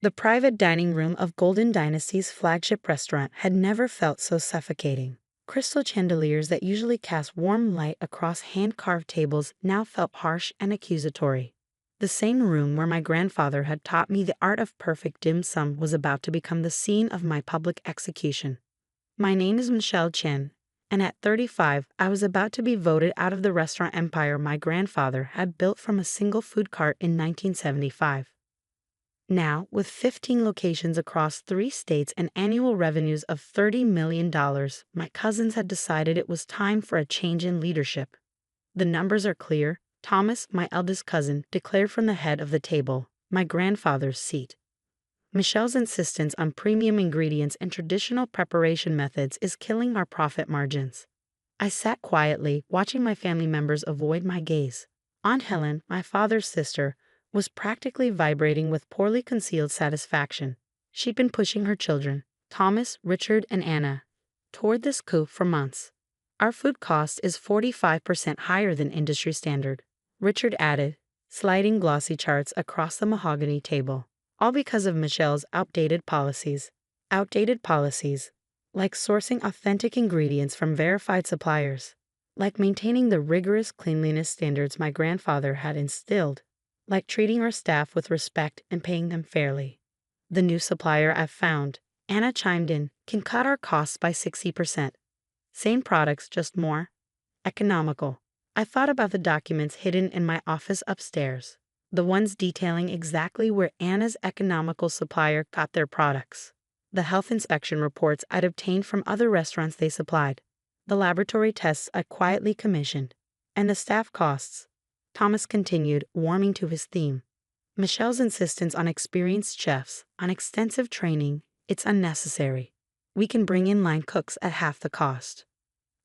The private dining room of Golden Dynasty's flagship restaurant had never felt so suffocating. Crystal chandeliers that usually cast warm light across hand-carved tables now felt harsh and accusatory. The same room where my grandfather had taught me the art of perfect dim sum was about to become the scene of my public execution. My name is Michelle Chen, and at 35, I was about to be voted out of the restaurant empire my grandfather had built from a single food cart in 1975. Now, with 15 locations across 3 states and annual revenues of $30 million, my cousins had decided it was time for a change in leadership. The numbers are clear. Thomas, my eldest cousin, declared from the head of the table, my grandfather's seat. Michelle's insistence on premium ingredients and traditional preparation methods is killing our profit margins. I sat quietly, watching my family members avoid my gaze. Aunt Helen, my father's sister, was practically vibrating with poorly concealed satisfaction. She'd been pushing her children, Thomas, Richard, and Anna, toward this coup for months. Our food cost is 45% higher than industry standard, Richard added, sliding glossy charts across the mahogany table. All because of Michelle's outdated policies. Outdated policies, like sourcing authentic ingredients from verified suppliers, like maintaining the rigorous cleanliness standards my grandfather had instilled, like treating our staff with respect and paying them fairly. The new supplier I've found, Anna chimed in, can cut our costs by 60%. Same products, just more economical. I thought about the documents hidden in my office upstairs, the ones detailing exactly where Anna's economical supplier got their products, the health inspection reports I'd obtained from other restaurants they supplied, the laboratory tests I quietly commissioned, and the staff costs. Thomas continued, warming to his theme. Michelle's insistence on experienced chefs, on extensive training, it's unnecessary. We can bring in line cooks at half the cost.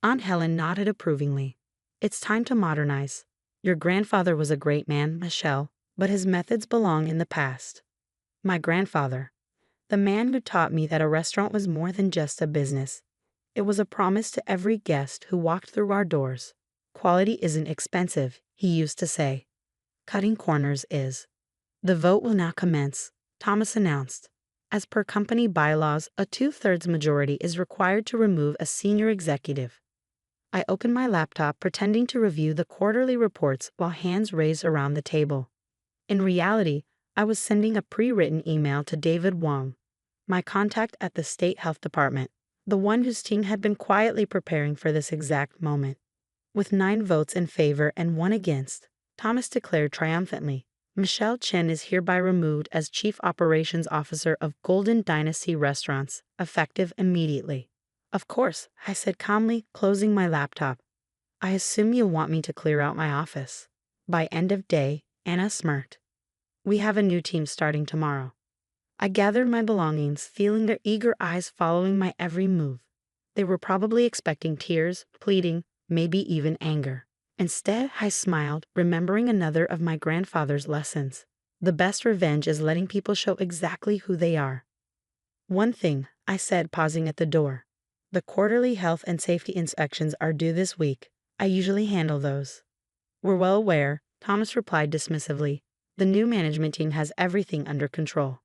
Aunt Helen nodded approvingly. It's time to modernize. Your grandfather was a great man, Michelle, but his methods belong in the past. My grandfather, the man who taught me that a restaurant was more than just a business. It was a promise to every guest who walked through our doors. Quality isn't expensive, he used to say. Cutting corners is. The vote will now commence, Thomas announced. As per company bylaws, a 2/3 majority is required to remove a senior executive. I opened my laptop pretending to review the quarterly reports while hands raised around the table. In reality, I was sending a pre-written email to David Wong, my contact at the State Health Department, the one whose team had been quietly preparing for this exact moment. With 9 votes in favor and 1 against, Thomas declared triumphantly, Michelle Chen is hereby removed as Chief Operations Officer of Golden Dynasty Restaurants, effective immediately. Of course, I said calmly, closing my laptop. I assume you'll want me to clear out my office. By end of day, Anna smirked. We have a new team starting tomorrow. I gathered my belongings, feeling their eager eyes following my every move. They were probably expecting tears, pleading, maybe even anger. Instead, I smiled, remembering another of my grandfather's lessons. The best revenge is letting people show exactly who they are. One thing, I said, pausing at the door. The quarterly health and safety inspections are due this week. I usually handle those. We're well aware, Thomas replied dismissively. The new management team has everything under control.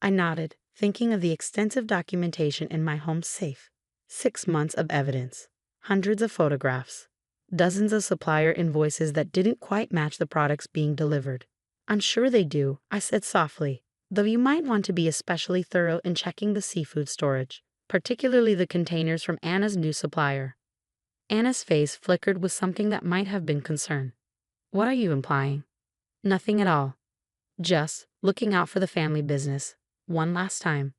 I nodded, thinking of the extensive documentation in my home safe. 6 months of evidence. Hundreds of photographs. Dozens of supplier invoices that didn't quite match the products being delivered. I'm sure they do, I said softly, though you might want to be especially thorough in checking the seafood storage, particularly the containers from Anna's new supplier. Anna's face flickered with something that might have been concern. What are you implying? Nothing at all. Just looking out for the family business, one last time.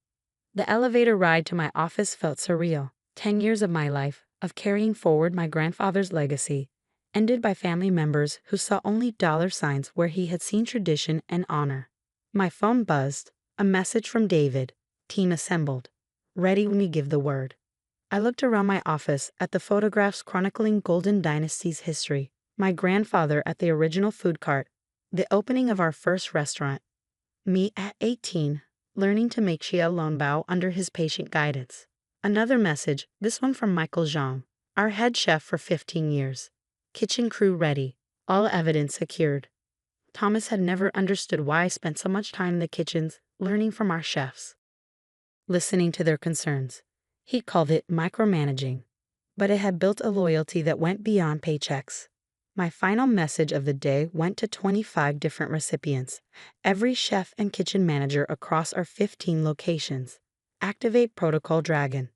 The elevator ride to my office felt surreal. 10 years of my life, of carrying forward my grandfather's legacy, ended by family members who saw only dollar signs where he had seen tradition and honor. My phone buzzed, a message from David, team assembled, ready when you give the word. I looked around my office at the photographs chronicling Golden Dynasty's history, my grandfather at the original food cart, the opening of our first restaurant, me at 18, learning to make xiaolongbao under his patient guidance. Another message, this one from Michael Zhang, our head chef for 15 years. Kitchen crew ready, all evidence secured. Thomas had never understood why I spent so much time in the kitchens, learning from our chefs, listening to their concerns. He called it micromanaging, but it had built a loyalty that went beyond paychecks. My final message of the day went to 25 different recipients, every chef and kitchen manager across our 15 locations. Activate Protocol Dragon.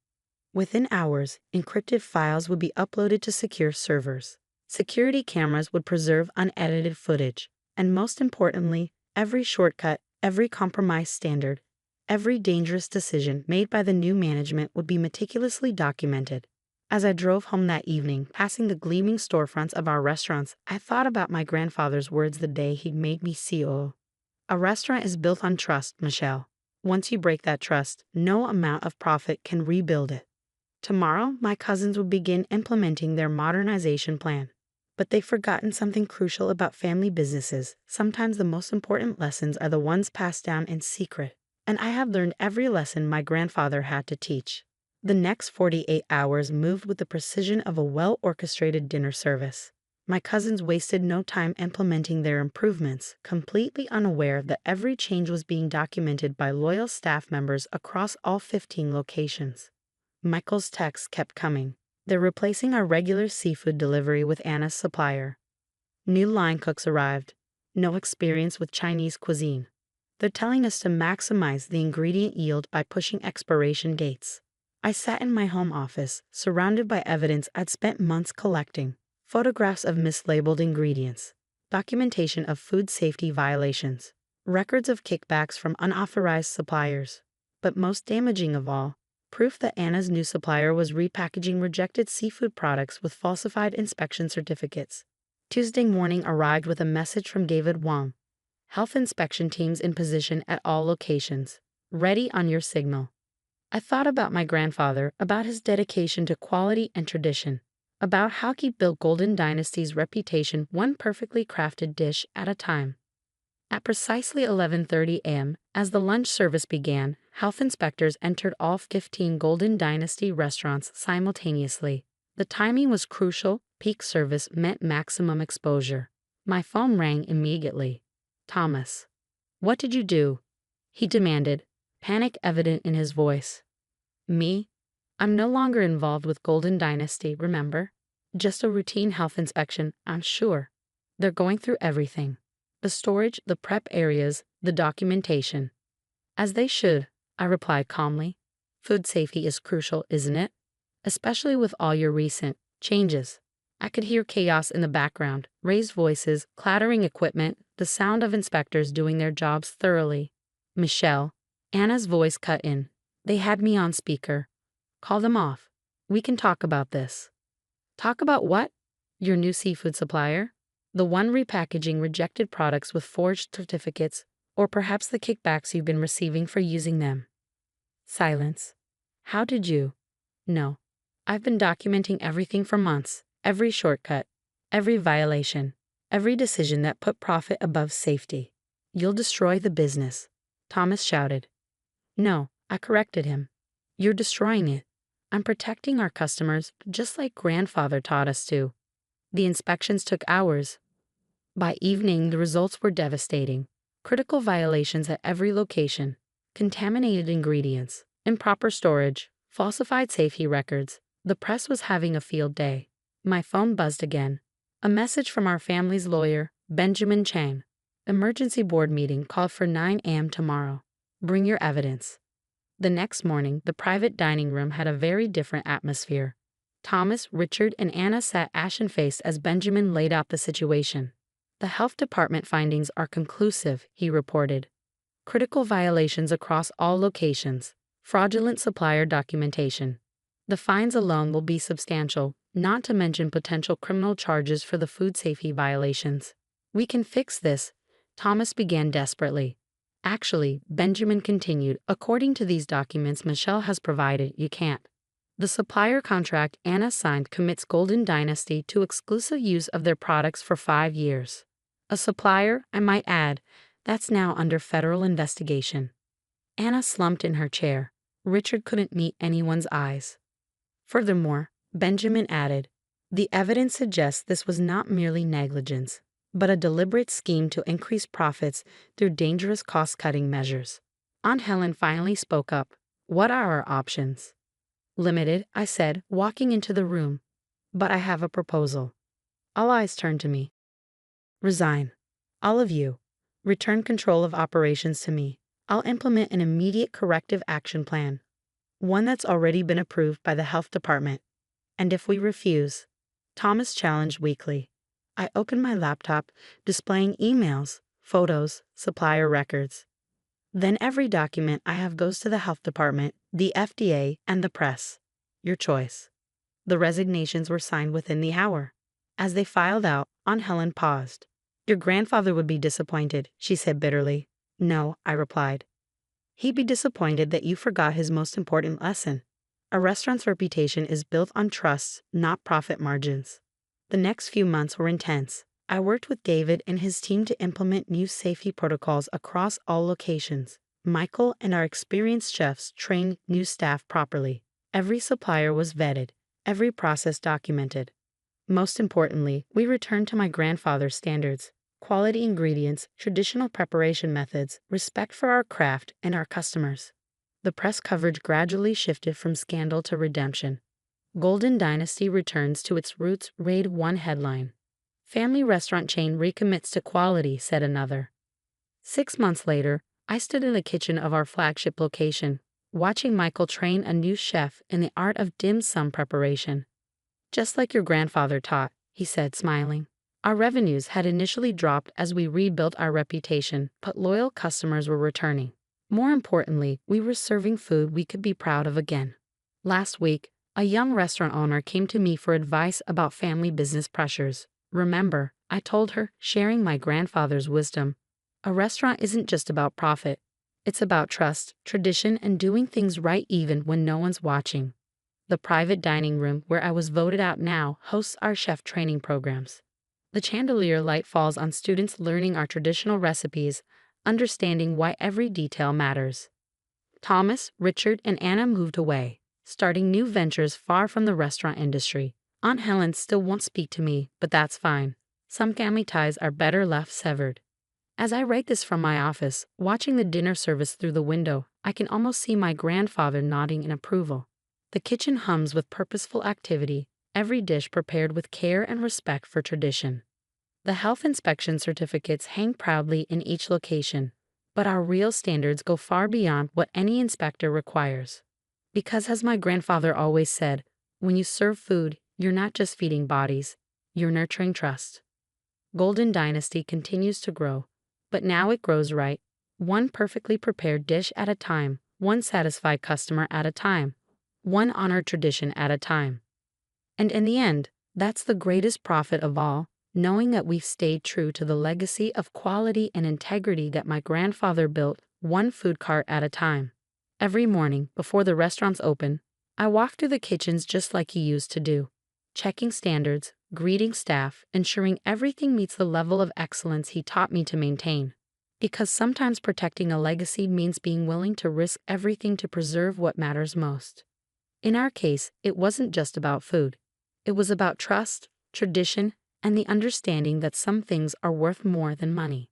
Within hours, encrypted files would be uploaded to secure servers. Security cameras would preserve unedited footage. And most importantly, every shortcut, every compromise standard, every dangerous decision made by the new management would be meticulously documented. As I drove home that evening, passing the gleaming storefronts of our restaurants, I thought about my grandfather's words the day he made me COO. A restaurant is built on trust, Michelle. Once you break that trust, no amount of profit can rebuild it. Tomorrow, my cousins would begin implementing their modernization plan. But they've forgotten something crucial about family businesses. Sometimes the most important lessons are the ones passed down in secret. And I have learned every lesson my grandfather had to teach. The next 48 hours moved with the precision of a well-orchestrated dinner service. My cousins wasted no time implementing their improvements, completely unaware that every change was being documented by loyal staff members across all 15 locations. Michael's texts kept coming. They're replacing our regular seafood delivery with Anna's supplier. New line cooks arrived. No experience with Chinese cuisine. They're telling us to maximize the ingredient yield by pushing expiration dates. I sat in my home office, surrounded by evidence I'd spent months collecting. Photographs of mislabeled ingredients. Documentation of food safety violations. Records of kickbacks from unauthorized suppliers. But most damaging of all, proof that Anna's new supplier was repackaging rejected seafood products with falsified inspection certificates. Tuesday morning arrived with a message from David Wong. Health inspection teams in position at all locations. Ready on your signal. I thought about my grandfather, about his dedication to quality and tradition, about how he built Golden Dynasty's reputation one perfectly crafted dish at a time. At precisely 11:30 a.m., as the lunch service began, health inspectors entered all 15 Golden Dynasty restaurants simultaneously. The timing was crucial. Peak service meant maximum exposure. My phone rang immediately. Thomas. What did you do? He demanded, panic evident in his voice. Me? I'm no longer involved with Golden Dynasty, remember? Just a routine health inspection, I'm sure. They're going through everything. The storage, the prep areas, the documentation. As they should, I replied calmly. Food safety is crucial, isn't it? Especially with all your recent changes. I could hear chaos in the background, raised voices, clattering equipment, the sound of inspectors doing their jobs thoroughly. Michelle. Anna's voice cut in. They had me on speaker. Call them off. We can talk about this. Talk about what? Your new seafood supplier? The one repackaging rejected products with forged certificates, or perhaps the kickbacks you've been receiving for using them. Silence. How did you? No. I've been documenting everything for months, every shortcut, every violation, every decision that put profit above safety. You'll destroy the business, Thomas shouted. No, I corrected him. You're destroying it. I'm protecting our customers just like grandfather taught us to. The inspections took hours. By evening, the results were devastating. Critical violations at every location, contaminated ingredients, improper storage, falsified safety records. The press was having a field day. My phone buzzed again. A message from our family's lawyer, Benjamin Chang. Emergency board meeting called for 9 a.m. tomorrow. Bring your evidence. The next morning, the private dining room had a very different atmosphere. Thomas, Richard, and Anna sat ashen-faced as Benjamin laid out the situation. The health department findings are conclusive, he reported. Critical violations across all locations. Fraudulent supplier documentation. The fines alone will be substantial, not to mention potential criminal charges for the food safety violations. We can fix this, Thomas began desperately. Actually, Benjamin continued, according to these documents Michelle has provided, you can't. The supplier contract Anna signed commits Golden Dynasty to exclusive use of their products for 5 years. A supplier, I might add, that's now under federal investigation. Anna slumped in her chair. Richard couldn't meet anyone's eyes. Furthermore, Benjamin added, the evidence suggests this was not merely negligence, but a deliberate scheme to increase profits through dangerous cost-cutting measures. Aunt Helen finally spoke up. What are our options? Limited, I said, walking into the room. But I have a proposal. All eyes turned to me. Resign. All of you. Return control of operations to me. I'll implement an immediate corrective action plan. One that's already been approved by the health department. And if we refuse, Thomas challenged weakly. I opened my laptop, displaying emails, photos, supplier records. Then every document I have goes to the health department, the FDA, and the press. Your choice. The resignations were signed within the hour. As they filed out, Aunt Helen paused. Your grandfather would be disappointed, she said bitterly. No, I replied. He'd be disappointed that you forgot his most important lesson. A restaurant's reputation is built on trust, not profit margins. The next few months were intense. I worked with David and his team to implement new safety protocols across all locations. Michael and our experienced chefs trained new staff properly. Every supplier was vetted, every process documented. Most importantly, we returned to my grandfather's standards: quality ingredients, traditional preparation methods, respect for our craft and our customers. The press coverage gradually shifted from scandal to redemption. Golden Dynasty returns to its roots, raid one headline. Family restaurant chain recommits to quality, said another. 6 months later, I stood in the kitchen of our flagship location, watching Michael train a new chef in the art of dim sum preparation. Just like your grandfather taught, he said, smiling. Our revenues had initially dropped as we rebuilt our reputation, but loyal customers were returning. More importantly, we were serving food we could be proud of again. Last week, a young restaurant owner came to me for advice about family business pressures. Remember, I told her, sharing my grandfather's wisdom. A restaurant isn't just about profit. It's about trust, tradition, and doing things right even when no one's watching. The private dining room where I was voted out now hosts our chef training programs. The chandelier light falls on students learning our traditional recipes, understanding why every detail matters. Thomas, Richard, and Anna moved away, starting new ventures far from the restaurant industry. Aunt Helen still won't speak to me, but that's fine. Some family ties are better left severed. As I write this from my office, watching the dinner service through the window, I can almost see my grandfather nodding in approval. The kitchen hums with purposeful activity, every dish prepared with care and respect for tradition. The health inspection certificates hang proudly in each location, but our real standards go far beyond what any inspector requires. Because as my grandfather always said, when you serve food, you're not just feeding bodies, you're nurturing trust. Golden Dynasty continues to grow, but now it grows right, one perfectly prepared dish at a time, one satisfied customer at a time, one honored tradition at a time. And in the end, that's the greatest profit of all, knowing that we've stayed true to the legacy of quality and integrity that my grandfather built, one food cart at a time. Every morning, before the restaurants open, I walk through the kitchens just like he used to do, checking standards, greeting staff, ensuring everything meets the level of excellence he taught me to maintain. Because sometimes protecting a legacy means being willing to risk everything to preserve what matters most. In our case, it wasn't just about food. It was about trust, tradition, and the understanding that some things are worth more than money.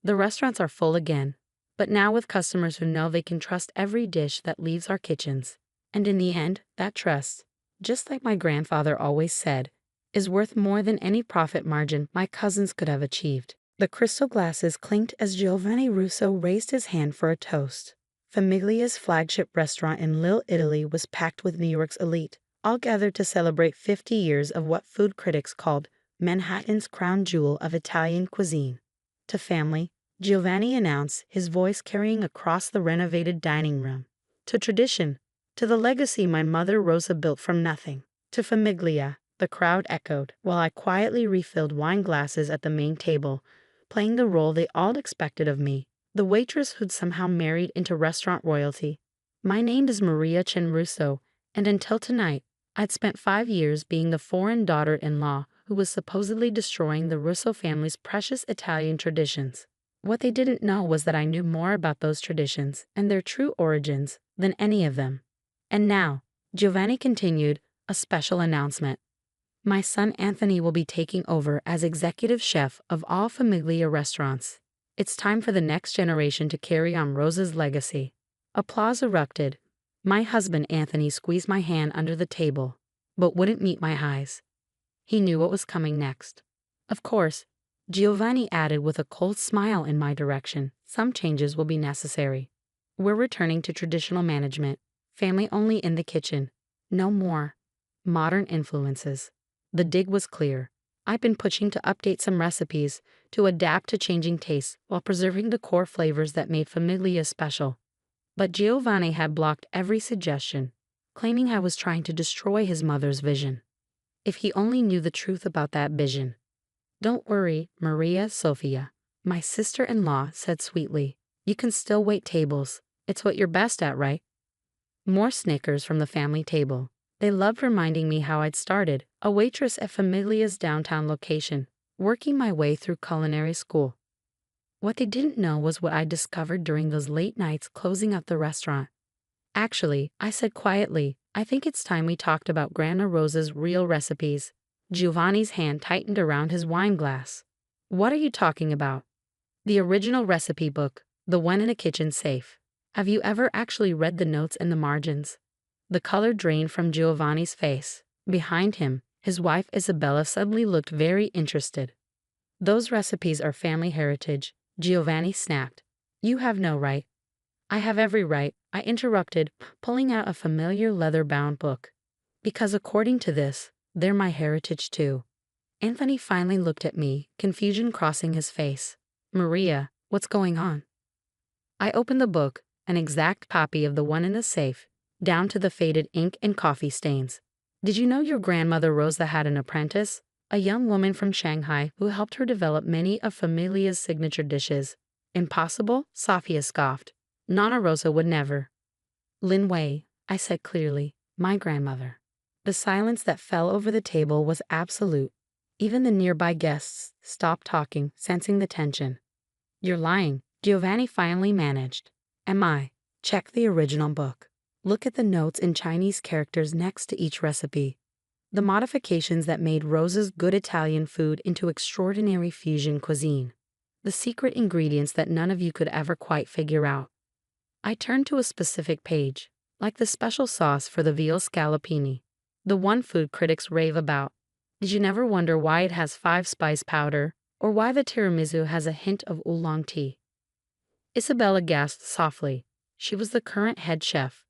The restaurants are full again, but now with customers who know they can trust every dish that leaves our kitchens. And in the end, that trust, just like my grandfather always said, is worth more than any profit margin my cousins could have achieved. The crystal glasses clinked as Giovanni Russo raised his hand for a toast. Famiglia's flagship restaurant in Lille, Italy was packed with New York's elite, all gathered to celebrate 50 years of what food critics called Manhattan's crown jewel of Italian cuisine. To family, Giovanni announced, his voice carrying across the renovated dining room. To tradition, to the legacy my mother Rosa built from nothing. To Famiglia, the crowd echoed, while I quietly refilled wine glasses at the main table, playing the role they all expected of me, the waitress who'd somehow married into restaurant royalty. My name is Maria Chen Russo, and until tonight, I'd spent 5 years being the foreign daughter-in-law who was supposedly destroying the Russo family's precious Italian traditions. What they didn't know was that I knew more about those traditions and their true origins than any of them. And now, Giovanni continued, a special announcement. My son Anthony will be taking over as executive chef of all Famiglia restaurants. It's time for the next generation to carry on Rosa's legacy. Applause erupted. My husband Anthony squeezed my hand under the table, but wouldn't meet my eyes. He knew what was coming next. Of course, Giovanni added with a cold smile in my direction, some changes will be necessary. We're returning to traditional management, family only in the kitchen. No more modern influences. The dig was clear. I've been pushing to update some recipes, to adapt to changing tastes while preserving the core flavors that made Famiglia special. But Giovanni had blocked every suggestion, claiming I was trying to destroy his mother's vision. If he only knew the truth about that vision. Don't worry, Maria Sofia, my sister-in-law said sweetly. You can still wait tables. It's what you're best at, right? More snickers from the family table. They loved reminding me how I'd started, a waitress at Familia's downtown location, working my way through culinary school. What they didn't know was what I discovered during those late nights closing up the restaurant. Actually, I said quietly, I think it's time we talked about Grandma Rosa's real recipes. Giovanni's hand tightened around his wine glass. What are you talking about? The original recipe book, the one in a kitchen safe. Have you ever actually read the notes and the margins? The color drained from Giovanni's face. Behind him, his wife Isabella suddenly looked very interested. Those recipes are family heritage, Giovanni snapped. You have no right. I have every right, I interrupted, pulling out a familiar leather-bound book. Because according to this, they're my heritage too. Anthony finally looked at me, confusion crossing his face. Maria, what's going on? I opened the book, an exact copy of the one in the safe, down to the faded ink and coffee stains. Did you know your grandmother Rosa had an apprentice? A young woman from Shanghai who helped her develop many of Familia's signature dishes. Impossible? Sofia scoffed. Nonna Rosa would never. Lin Wei, I said clearly, my grandmother. The silence that fell over the table was absolute. Even the nearby guests stopped talking, sensing the tension. You're lying, Giovanni finally managed. Am I? Check the original book. Look at the notes in Chinese characters next to each recipe. The modifications that made Rosa's good Italian food into extraordinary fusion cuisine. The secret ingredients that none of you could ever quite figure out. I turned to a specific page, like the special sauce for the veal scallopini, the one food critics rave about. Did you never wonder why it has 5-spice powder, or why the tiramisu has a hint of oolong tea? Isabella gasped softly. She was the current head chef,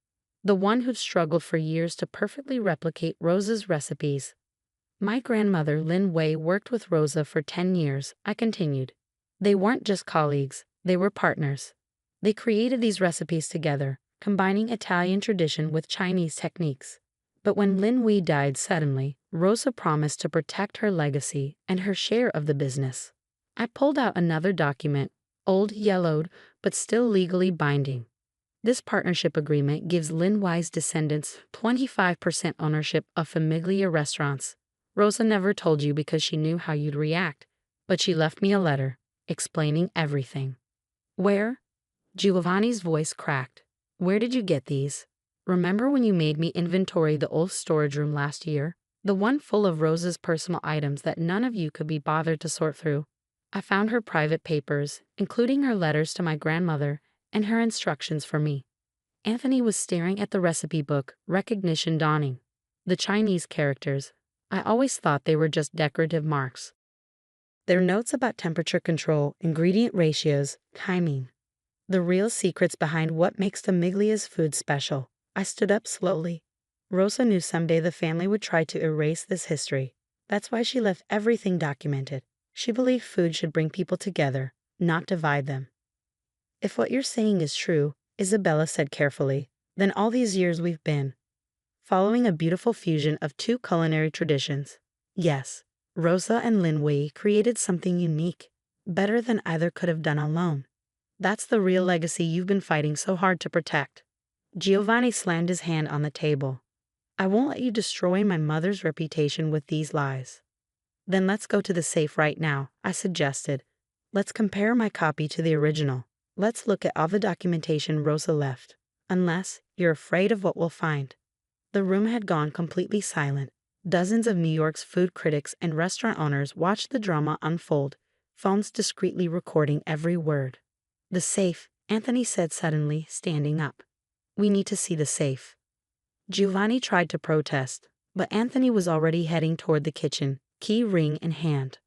the one who'd struggled for years to perfectly replicate Rosa's recipes. My grandmother Lin Wei worked with Rosa for 10 years, I continued. They weren't just colleagues, they were partners. They created these recipes together, combining Italian tradition with Chinese techniques. But when Lin Wei died suddenly, Rosa promised to protect her legacy and her share of the business. I pulled out another document, old, yellowed, but still legally binding. This partnership agreement gives Lin Wei's descendants 25% ownership of Famiglia restaurants. Rosa never told you because she knew how you'd react, but she left me a letter, explaining everything. Where? Giovanni's voice cracked. Where did you get these? Remember when you made me inventory the old storage room last year? The one full of Rosa's personal items that none of you could be bothered to sort through. I found her private papers, including her letters to my grandmother and her instructions for me. Anthony was staring at the recipe book, recognition dawning. The Chinese characters. I always thought they were just decorative marks. They're notes about temperature control, ingredient ratios, timing. The real secrets behind what makes Famiglia's food special. I stood up slowly. Rosa knew someday the family would try to erase this history. That's why she left everything documented. She believed food should bring people together, not divide them. If what you're saying is true, Isabella said carefully, then all these years we've been following a beautiful fusion of two culinary traditions. Yes, Rosa and Lin Wei created something unique, better than either could have done alone. That's the real legacy you've been fighting so hard to protect. Giovanni slammed his hand on the table. I won't let you destroy my mother's reputation with these lies. Then let's go to the safe right now, I suggested. Let's compare my copy to the original. Let's look at all the documentation Rosa left. Unless you're afraid of what we'll find. The room had gone completely silent. Dozens of New York's food critics and restaurant owners watched the drama unfold, phones discreetly recording every word. The safe, Anthony said suddenly, standing up. We need to see the safe. Giovanni tried to protest, but Anthony was already heading toward the kitchen, key ring in hand.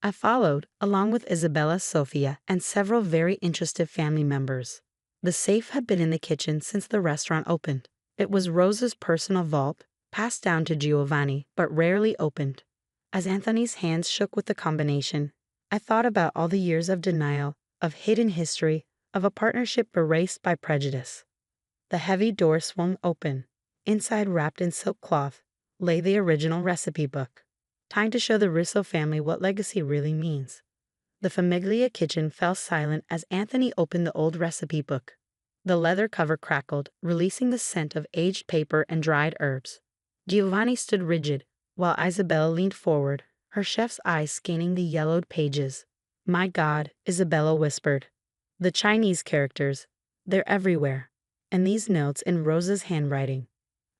I followed, along with Isabella, Sophia, and several very interested family members. The safe had been in the kitchen since the restaurant opened. It was Rosa's personal vault, passed down to Giovanni, but rarely opened. As Anthony's hands shook with the combination, I thought about all the years of denial, of hidden history, of a partnership erased by prejudice. The heavy door swung open. Inside, wrapped in silk cloth, lay the original recipe book. Time to show the Russo family what legacy really means. The Famiglia kitchen fell silent as Anthony opened the old recipe book. The leather cover crackled, releasing the scent of aged paper and dried herbs. Giovanni stood rigid, while Isabella leaned forward, her chef's eyes scanning the yellowed pages. "My God," Isabella whispered. "The Chinese characters. They're everywhere. And these notes in Rosa's handwriting."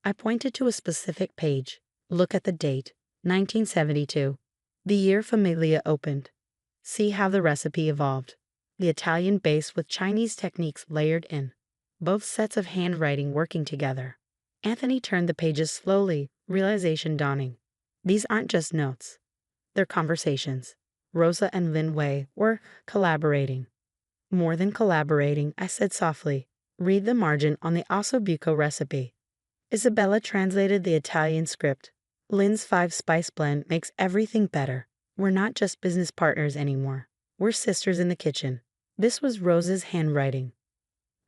I pointed to a specific page. "Look at the date, 1972. The year Famiglia opened. See how the recipe evolved. The Italian base with Chinese techniques layered in. Both sets of handwriting working together." Anthony turned the pages slowly, realization dawning. These aren't just notes. They're conversations. Rosa and Lin Wei were collaborating. "More than collaborating," I said softly. "Read the margin on the ossobuco recipe." Isabella translated the Italian script. "Lin's 5-spice blend makes everything better. We're not just business partners anymore. We're sisters in the kitchen." This was Rosa's handwriting.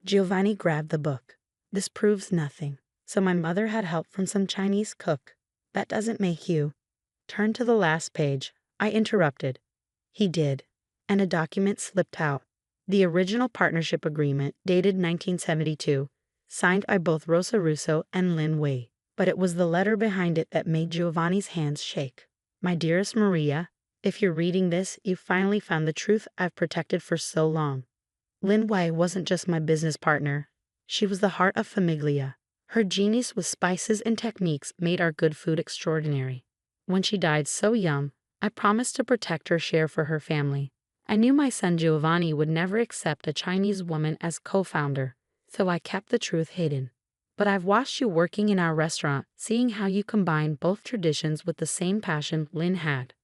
Giovanni grabbed the book. "This proves nothing. So my mother had help from some Chinese cook. That doesn't make you." "Turn to the last page," I interrupted. He did, and a document slipped out. The original partnership agreement, dated 1972, signed by both Rosa Russo and Lin Wei. But it was the letter behind it that made Giovanni's hands shake. "My dearest Maria, if you're reading this, you finally found the truth I've protected for so long. Lin Wei wasn't just my business partner. She was the heart of Famiglia. Her genius with spices and techniques made our good food extraordinary. When she died so young, I promised to protect her share for her family. I knew my son Giovanni would never accept a Chinese woman as co-founder, so I kept the truth hidden. But I've watched you working in our restaurant, seeing how you combine both traditions with the same passion Lin had.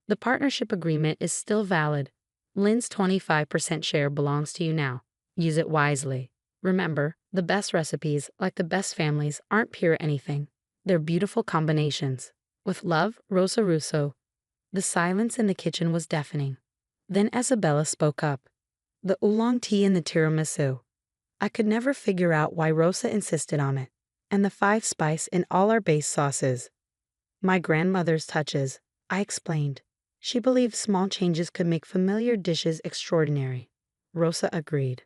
The partnership agreement is still valid. Lin's 25% share belongs to you now. Use it wisely. Remember, the best recipes, like the best families, aren't pure anything. They're beautiful combinations. With love, Rosa Russo." The silence in the kitchen was deafening. Then Isabella spoke up. "The oolong tea and the tiramisu. I could never figure out why Rosa insisted on it. And the 5-spice in all our base sauces. My grandmother's touches," I explained. "She believed small changes could make familiar dishes extraordinary." Rosa agreed.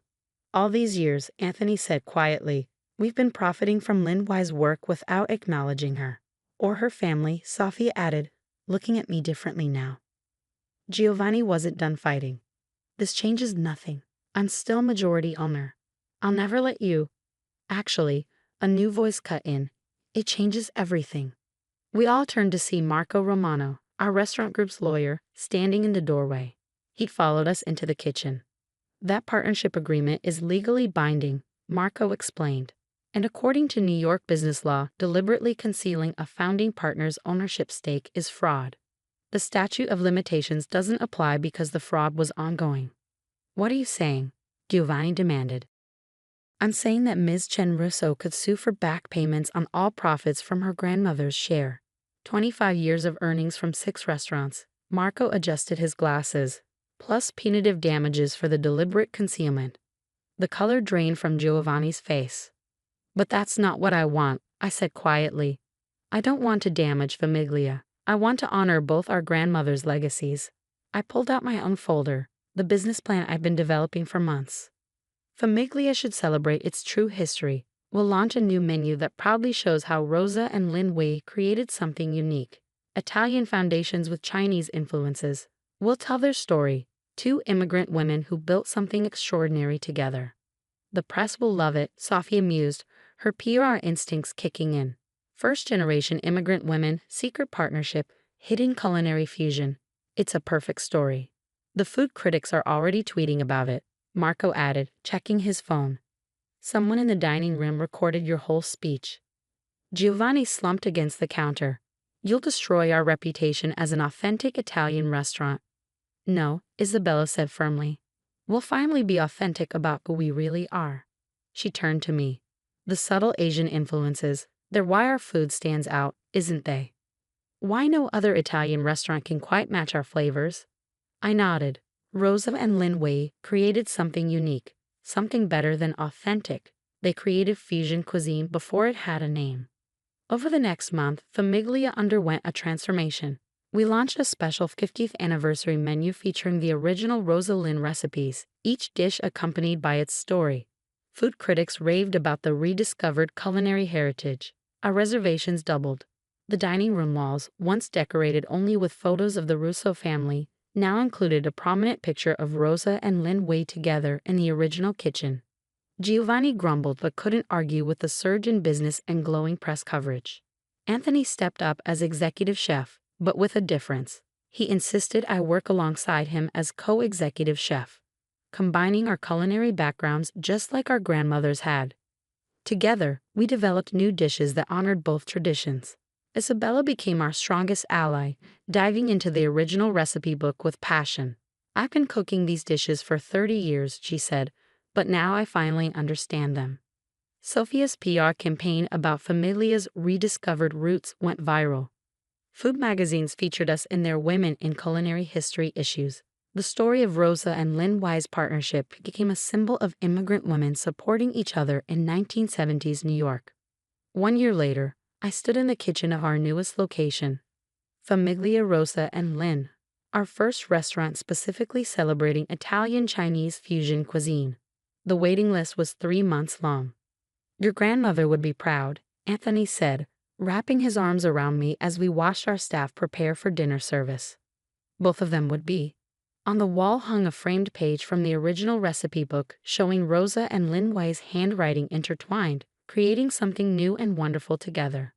"All these years," Anthony said quietly, "we've been profiting from Lin Wei's work without acknowledging her." "Or her family," Sophia added, looking at me differently now. Giovanni wasn't done fighting. "This changes nothing. I'm still majority owner. I'll never let you." Actually, a new voice cut in. "It changes everything." We all turned to see Marco Romano, our restaurant group's lawyer, standing in the doorway. He'd followed us into the kitchen. "That partnership agreement is legally binding," Marco explained. "And according to New York business law, deliberately concealing a founding partner's ownership stake is fraud. The statute of limitations doesn't apply because the fraud was ongoing." "What are you saying?" Giovanni demanded. "I'm saying that Ms. Chen Russo could sue for back payments on all profits from her grandmother's share. 25 years of earnings from 6 restaurants." Marco adjusted his glasses. "Plus punitive damages for the deliberate concealment." The color drained from Giovanni's face. "But that's not what I want," I said quietly. "I don't want to damage Famiglia. I want to honor both our grandmothers' legacies." I pulled out my own folder, the business plan I've been developing for months. Famiglia should celebrate its true history. We'll launch a new menu that proudly shows how Rosa and Lin Wei created something unique. Italian foundations with Chinese influences. We'll tell their story. 2 immigrant women who built something extraordinary together. The press will love it, Sophia mused, her PR instincts kicking in. First-generation immigrant women, secret partnership, hidden culinary fusion. It's a perfect story. The food critics are already tweeting about it, Marco added, checking his phone. Someone in the dining room recorded your whole speech. Giovanni slumped against the counter. You'll destroy our reputation as an authentic Italian restaurant. No, Isabella said firmly. We'll finally be authentic about who we really are. She turned to me. The subtle Asian influences, they're why our food stands out, isn't they? Why no other Italian restaurant can quite match our flavors? I nodded. Rosa and Lin Wei created something unique, something better than authentic. They created fusion cuisine before it had a name. Over the next month, Famiglia underwent a transformation. We launched a special 50th anniversary menu featuring the original Rosa Lin recipes, each dish accompanied by its story. Food critics raved about the rediscovered culinary heritage. Our reservations doubled. The dining room walls, once decorated only with photos of the Russo family, now included a prominent picture of Rosa and Lin Wei together in the original kitchen. Giovanni grumbled but couldn't argue with the surge in business and glowing press coverage. Anthony stepped up as executive chef, but with a difference. He insisted I work alongside him as co-executive chef, combining our culinary backgrounds just like our grandmothers had. Together, we developed new dishes that honored both traditions. Isabella became our strongest ally, diving into the original recipe book with passion. I've been cooking these dishes for 30 years, she said, but now I finally understand them. Sophia's PR campaign about Familia's rediscovered roots went viral. Food magazines featured us in their Women in Culinary History issues. The story of Rosa and Lin Wei's partnership became a symbol of immigrant women supporting each other in 1970s New York. 1 year later, I stood in the kitchen of our newest location, Famiglia Rosa and Lin, our first restaurant specifically celebrating Italian-Chinese fusion cuisine. The waiting list was 3 months long. Your grandmother would be proud, Anthony said, wrapping his arms around me as we watched our staff prepare for dinner service. Both of them would be. On the wall hung a framed page from the original recipe book showing Rosa and Lin Wei's handwriting intertwined, creating something new and wonderful together.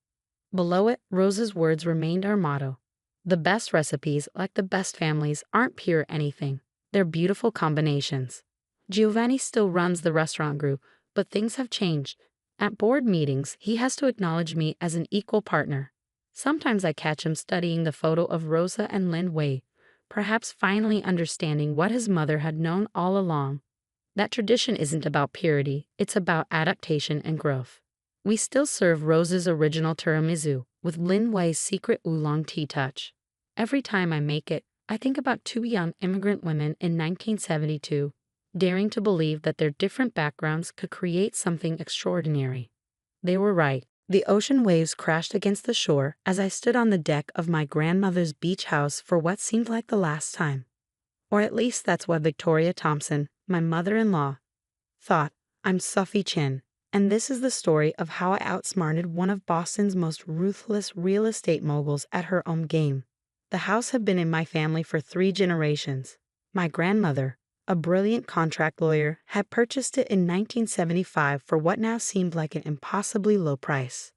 Below it, Rosa's words remained our motto. The best recipes, like the best families, aren't pure anything. They're beautiful combinations. Giovanni still runs the restaurant group, but things have changed. At board meetings, he has to acknowledge me as an equal partner. Sometimes I catch him studying the photo of Rosa and Lin Wei, perhaps finally understanding what his mother had known all along. That tradition isn't about purity, it's about adaptation and growth. We still serve Rosa's original tiramisu, with Lin Wei's secret oolong tea touch. Every time I make it, I think about 2 young immigrant women in 1972, daring to believe that their different backgrounds could create something extraordinary. They were right. The ocean waves crashed against the shore as I stood on the deck of my grandmother's beach house for what seemed like the last time. Or at least that's what Victoria Thompson, my mother-in-law, thought. I'm Sophie Chin, and this is the story of how I outsmarted one of Boston's most ruthless real estate moguls at her own game. The house had been in my family for 3 generations. My grandmother, a brilliant contract lawyer, had purchased it in 1975 for what now seemed like an impossibly low price.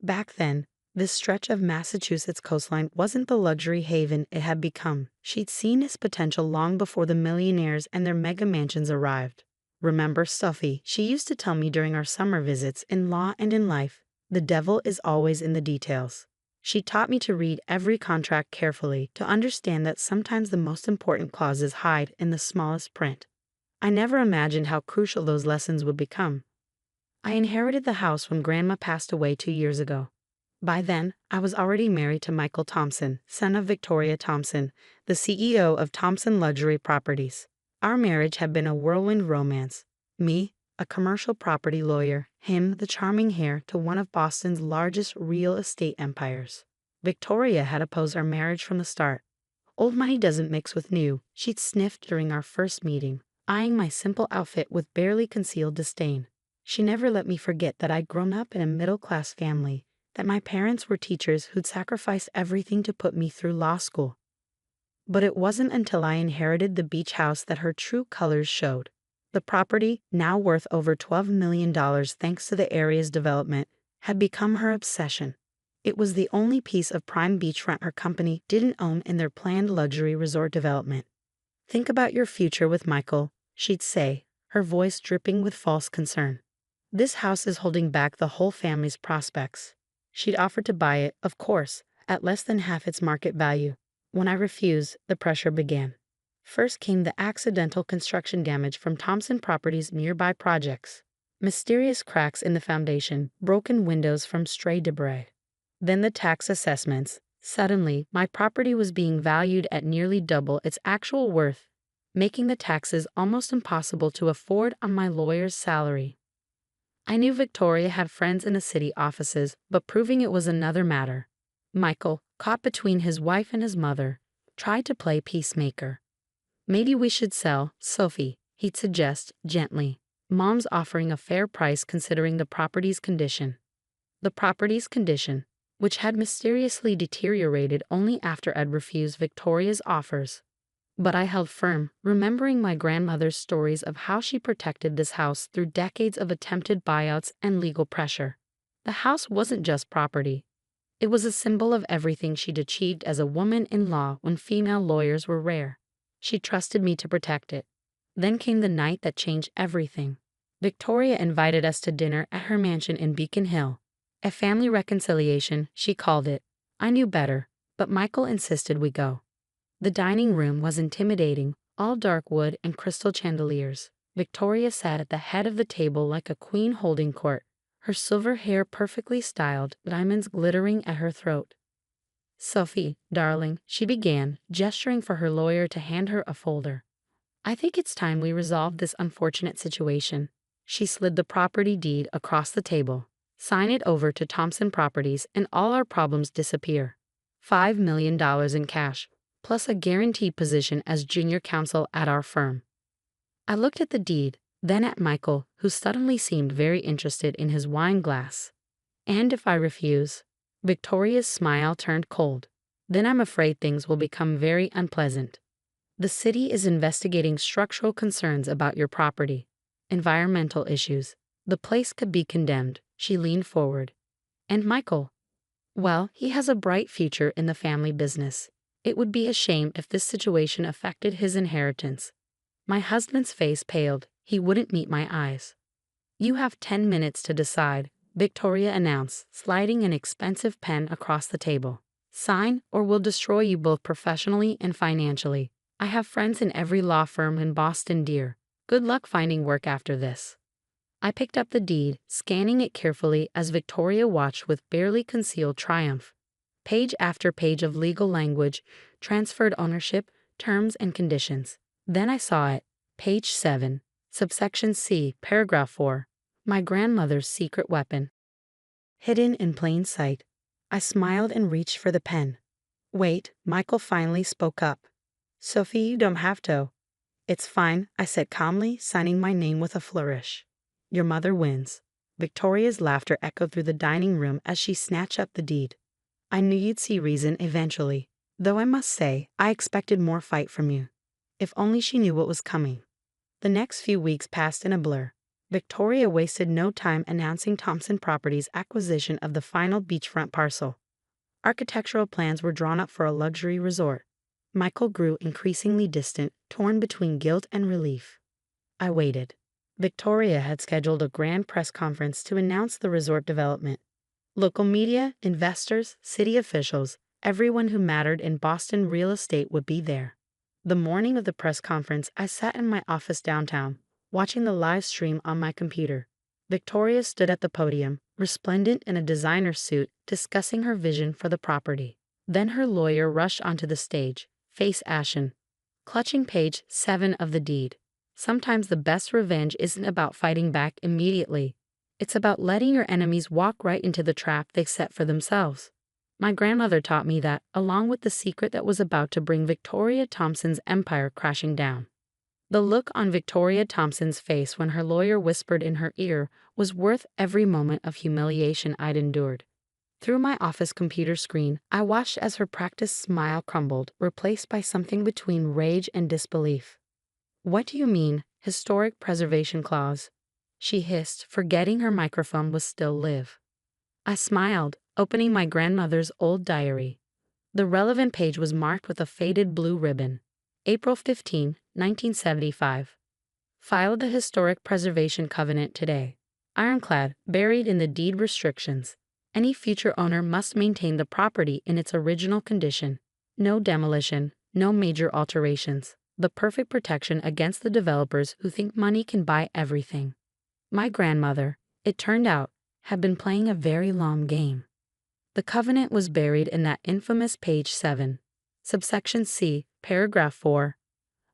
Back then, this stretch of Massachusetts coastline wasn't the luxury haven it had become. She'd seen its potential long before the millionaires and their mega mansions arrived. Remember Sophie, she used to tell me during our summer visits in law and in life, the devil is always in the details. She taught me to read every contract carefully, to understand that sometimes the most important clauses hide in the smallest print. I never imagined how crucial those lessons would become. I inherited the house when Grandma passed away 2 years ago. By then, I was already married to Michael Thompson, son of Victoria Thompson, the CEO of Thompson Luxury Properties. Our marriage had been a whirlwind romance. Me, a commercial property lawyer, him the charming heir to one of Boston's largest real estate empires. Victoria had opposed our marriage from the start. Old money doesn't mix with new, she'd sniffed during our first meeting, eyeing my simple outfit with barely concealed disdain. She never let me forget that I'd grown up in a middle-class family, that my parents were teachers who'd sacrificed everything to put me through law school. But it wasn't until I inherited the beach house that her true colors showed. The property, now worth over $12 million thanks to the area's development, had become her obsession. It was the only piece of prime beachfront her company didn't own in their planned luxury resort development. Think about your future with Michael, she'd say, her voice dripping with false concern. This house is holding back the whole family's prospects. She'd offered to buy it, of course, at less than half its market value. When I refused, the pressure began. First came the accidental construction damage from Thompson Properties' nearby projects. Mysterious cracks in the foundation, broken windows from stray debris. Then the tax assessments. Suddenly, my property was being valued at nearly double its actual worth, making the taxes almost impossible to afford on my lawyer's salary. I knew Victoria had friends in the city offices, but proving it was another matter. Michael, caught between his wife and his mother, tried to play peacemaker. Maybe we should sell, Sophie, he'd suggest, gently. Mom's offering a fair price considering the property's condition. The property's condition, which had mysteriously deteriorated only after Ed refused Victoria's offers. But I held firm, remembering my grandmother's stories of how she protected this house through decades of attempted buyouts and legal pressure. The house wasn't just property. It was a symbol of everything she'd achieved as a woman in law when female lawyers were rare. She trusted me to protect it. Then came the night that changed everything. Victoria invited us to dinner at her mansion in Beacon Hill. A family reconciliation, she called it. I knew better, but Michael insisted we go. The dining room was intimidating, all dark wood and crystal chandeliers. Victoria sat at the head of the table like a queen holding court, her silver hair perfectly styled, diamonds glittering at her throat. Sophie, darling, she began, gesturing for her lawyer to hand her a folder. I think it's time we resolve this unfortunate situation. She slid the property deed across the table. Sign it over to Thompson Properties and all our problems disappear. $5 million in cash, plus a guaranteed position as junior counsel at our firm. I looked at the deed, then at Michael, who suddenly seemed very interested in his wine glass. And if I refuse? Victoria's smile turned cold. Then I'm afraid things will become very unpleasant. The city is investigating structural concerns about your property. Environmental issues. The place could be condemned. She leaned forward. And Michael? Well, he has a bright future in the family business. It would be a shame if this situation affected his inheritance. My husband's face paled. He wouldn't meet my eyes. You have 10 minutes to decide, Victoria announced, sliding an expensive pen across the table. Sign, or we'll destroy you both professionally and financially. I have friends in every law firm in Boston, dear. Good luck finding work after this. I picked up the deed, scanning it carefully as Victoria watched with barely concealed triumph. Page after page of legal language, transferred ownership, terms and conditions. Then I saw it. Page 7, subsection C, paragraph 4. My grandmother's secret weapon. Hidden in plain sight. I smiled and reached for the pen. Wait, Michael finally spoke up. Sophie, you don't have to. It's fine, I said calmly, signing my name with a flourish. Your mother wins. Victoria's laughter echoed through the dining room as she snatched up the deed. I knew you'd see reason eventually, though I must say, I expected more fight from you. If only she knew what was coming. The next few weeks passed in a blur. Victoria wasted no time announcing Thompson Properties' acquisition of the final beachfront parcel. Architectural plans were drawn up for a luxury resort. Michael grew increasingly distant, torn between guilt and relief. I waited. Victoria had scheduled a grand press conference to announce the resort development. Local media, investors, city officials, everyone who mattered in Boston real estate would be there. The morning of the press conference, I sat in my office downtown, watching the live stream on my computer. Victoria stood at the podium, resplendent in a designer suit, discussing her vision for the property. Then her lawyer rushed onto the stage, face ashen, clutching page 7 of the deed. Sometimes the best revenge isn't about fighting back immediately. It's about letting your enemies walk right into the trap they set for themselves. My grandmother taught me that, along with the secret that was about to bring Victoria Thompson's empire crashing down. The look on Victoria Thompson's face when her lawyer whispered in her ear was worth every moment of humiliation I'd endured. Through my office computer screen, I watched as her practiced smile crumbled, replaced by something between rage and disbelief. What do you mean, historic preservation clause? She hissed, forgetting her microphone was still live. I smiled, opening my grandmother's old diary. The relevant page was marked with a faded blue ribbon. April 15, 1975. Filed the Historic Preservation Covenant today. Ironclad, buried in the deed restrictions. Any future owner must maintain the property in its original condition. No demolition, no major alterations. The perfect protection against the developers who think money can buy everything. My grandmother, it turned out, had been playing a very long game. The covenant was buried in that infamous page 7. Subsection C, paragraph 4.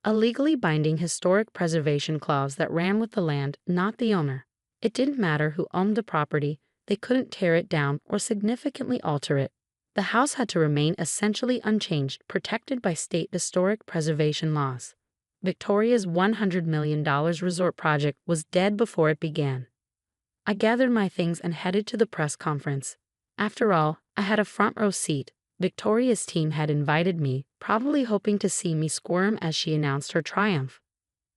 A legally binding historic preservation clause that ran with the land, not the owner. It didn't matter who owned the property, they couldn't tear it down or significantly alter it. The house had to remain essentially unchanged, protected by state historic preservation laws. Victoria's $100 million resort project was dead before it began. I gathered my things and headed to the press conference. After all, I had a front row seat. Victoria's team had invited me, probably hoping to see me squirm as she announced her triumph.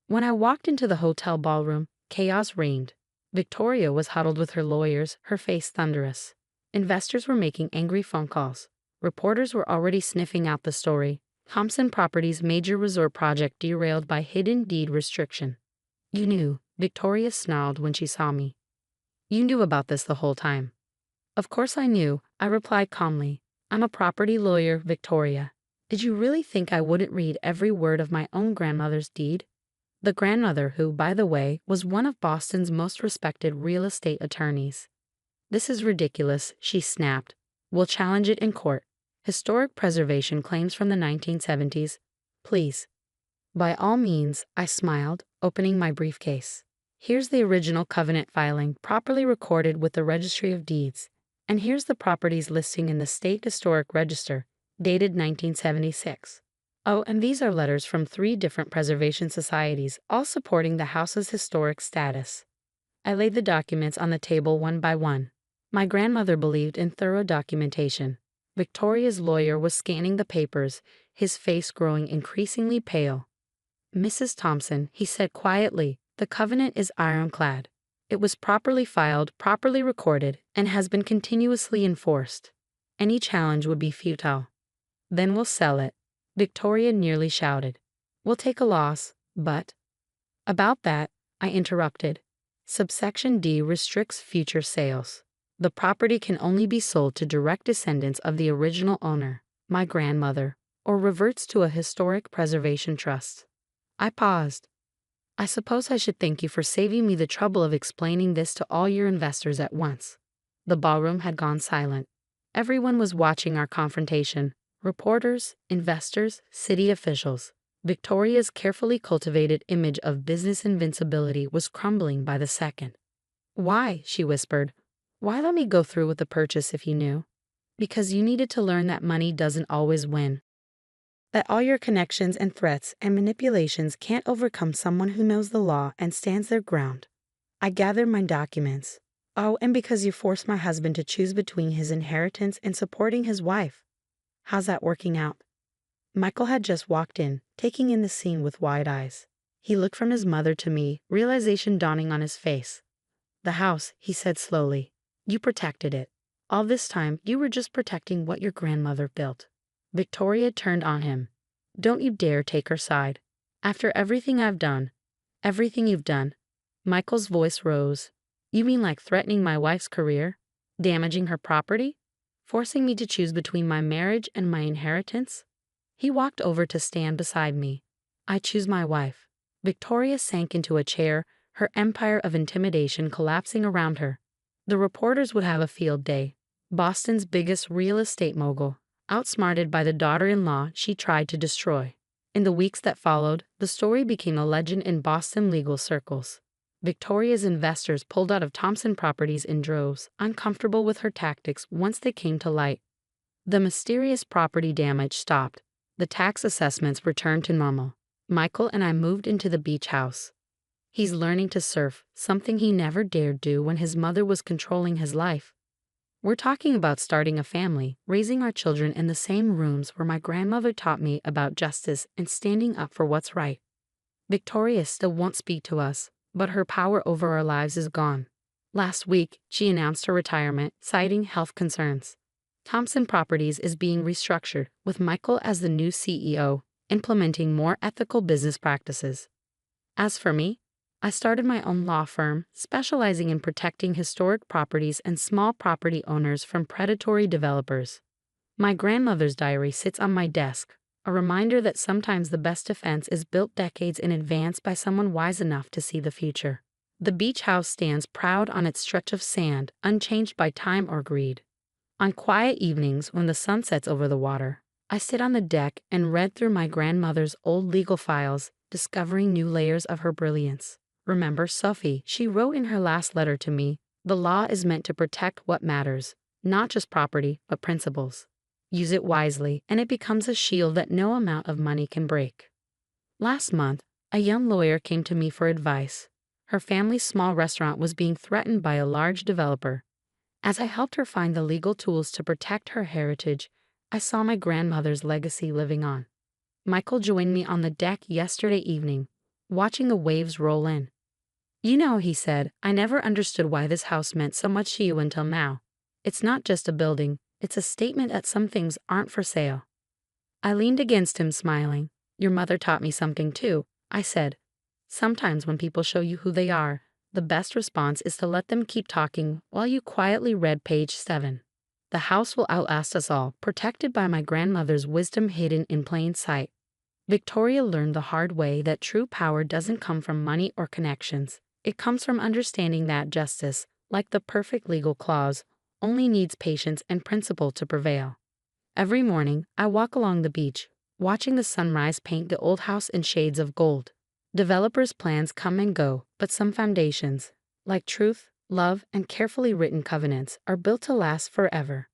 When I walked into the hotel ballroom, chaos reigned. Victoria was huddled with her lawyers, her face thunderous. Investors were making angry phone calls. Reporters were already sniffing out the story. Thompson Properties' major resort project derailed by hidden deed restriction. You knew, Victoria snarled when she saw me. You knew about this the whole time. Of course I knew, I replied calmly. I'm a property lawyer, Victoria. Did you really think I wouldn't read every word of my own grandmother's deed? The grandmother who, by the way, was one of Boston's most respected real estate attorneys. This is ridiculous, she snapped. We'll challenge it in court. Historic preservation claims from the 1970s. Please. By all means, I smiled, opening my briefcase. Here's the original covenant filing, properly recorded with the Registry of Deeds. And here's the property's listing in the State Historic Register, dated 1976. Oh, and these are letters from 3 different preservation societies, all supporting the house's historic status. I laid the documents on the table one by one. My grandmother believed in thorough documentation. Victoria's lawyer was scanning the papers, his face growing increasingly pale. Mrs. Thompson, he said quietly, the covenant is ironclad. It was properly filed, properly recorded, and has been continuously enforced. Any challenge would be futile. Then we'll sell it. Victoria nearly shouted. We'll take a loss, but... About that, I interrupted. Subsection D restricts future sales. The property can only be sold to direct descendants of the original owner, my grandmother, or reverts to a historic preservation trust. I paused. I suppose I should thank you for saving me the trouble of explaining this to all your investors at once. The ballroom had gone silent. Everyone was watching our confrontation. Reporters, investors, city officials. Victoria's carefully cultivated image of business invincibility was crumbling by the second. Why, she whispered. Why let me go through with the purchase if you knew? Because you needed to learn that money doesn't always win. That all your connections and threats and manipulations can't overcome someone who knows the law and stands their ground. I gathered my documents. Oh, and because you forced my husband to choose between his inheritance and supporting his wife. How's that working out? Michael had just walked in, taking in the scene with wide eyes. He looked from his mother to me, realization dawning on his face. The house, he said slowly. You protected it. All this time, you were just protecting what your grandmother built. Victoria turned on him. Don't you dare take her side. After everything I've done, everything you've done. Michael's voice rose. You mean like threatening my wife's career? Damaging her property? Forcing me to choose between my marriage and my inheritance? He walked over to stand beside me. I choose my wife. Victoria sank into a chair, her empire of intimidation collapsing around her. The reporters would have a field day. Boston's biggest real estate mogul, outsmarted by the daughter-in-law she tried to destroy. In the weeks that followed, the story became a legend in Boston legal circles. Victoria's investors pulled out of Thompson Properties in droves, uncomfortable with her tactics once they came to light. The mysterious property damage stopped. The tax assessments returned to normal. Michael and I moved into the beach house. He's learning to surf, something he never dared do when his mother was controlling his life. We're talking about starting a family, raising our children in the same rooms where my grandmother taught me about justice and standing up for what's right. Victoria still won't speak to us, but her power over our lives is gone. Last week, she announced her retirement, citing health concerns. Thompson Properties is being restructured, with Michael as the new CEO, implementing more ethical business practices. As for me, I started my own law firm, specializing in protecting historic properties and small property owners from predatory developers. My grandmother's diary sits on my desk, a reminder that sometimes the best defense is built decades in advance by someone wise enough to see the future. The beach house stands proud on its stretch of sand, unchanged by time or greed. On quiet evenings when the sun sets over the water, I sit on the deck and read through my grandmother's old legal files, discovering new layers of her brilliance. Remember Sophie, she wrote in her last letter to me, the law is meant to protect what matters, not just property, but principles. Use it wisely, and it becomes a shield that no amount of money can break. Last month, a young lawyer came to me for advice. Her family's small restaurant was being threatened by a large developer. As I helped her find the legal tools to protect her heritage, I saw my grandmother's legacy living on. Michael joined me on the deck yesterday evening, watching the waves roll in. You know, he said, I never understood why this house meant so much to you until now. It's not just a building, it's a statement that some things aren't for sale. I leaned against him, smiling. Your mother taught me something too, I said. Sometimes when people show you who they are, the best response is to let them keep talking while you quietly read page 7. The house will outlast us all, protected by my grandmother's wisdom hidden in plain sight. Victoria learned the hard way that true power doesn't come from money or connections. It comes from understanding that justice, like the perfect legal clause, only needs patience and principle to prevail. Every morning, I walk along the beach, watching the sunrise paint the old house in shades of gold. Developers' plans come and go, but some foundations, like truth, love, and carefully written covenants, are built to last forever.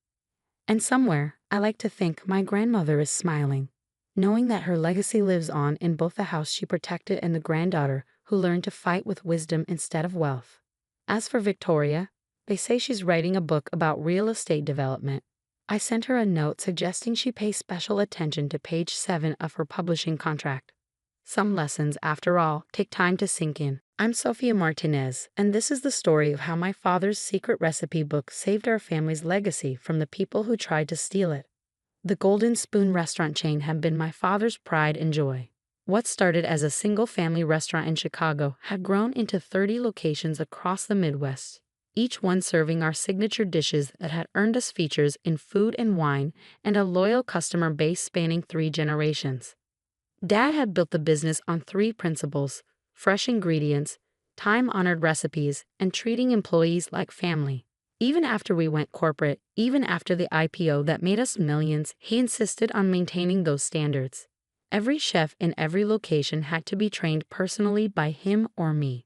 And somewhere, I like to think my grandmother is smiling, knowing that her legacy lives on in both the house she protected and the granddaughter who learned to fight with wisdom instead of wealth. As for Victoria, they say she's writing a book about real estate development. I sent her a note suggesting she pay special attention to page 7 of her publishing contract. Some lessons, after all, take time to sink in. I'm Sofia Martinez, and this is the story of how my father's secret recipe book saved our family's legacy from the people who tried to steal it. The Golden Spoon restaurant chain had been my father's pride and joy. What started as a single-family restaurant in Chicago had grown into 30 locations across the Midwest, each one serving our signature dishes that had earned us features in Food and Wine and a loyal customer base spanning 3 generations. Dad had built the business on 3 principles: fresh ingredients, time-honored recipes, and treating employees like family. Even after we went corporate, even after the IPO that made us millions, he insisted on maintaining those standards. Every chef in every location had to be trained personally by him or me.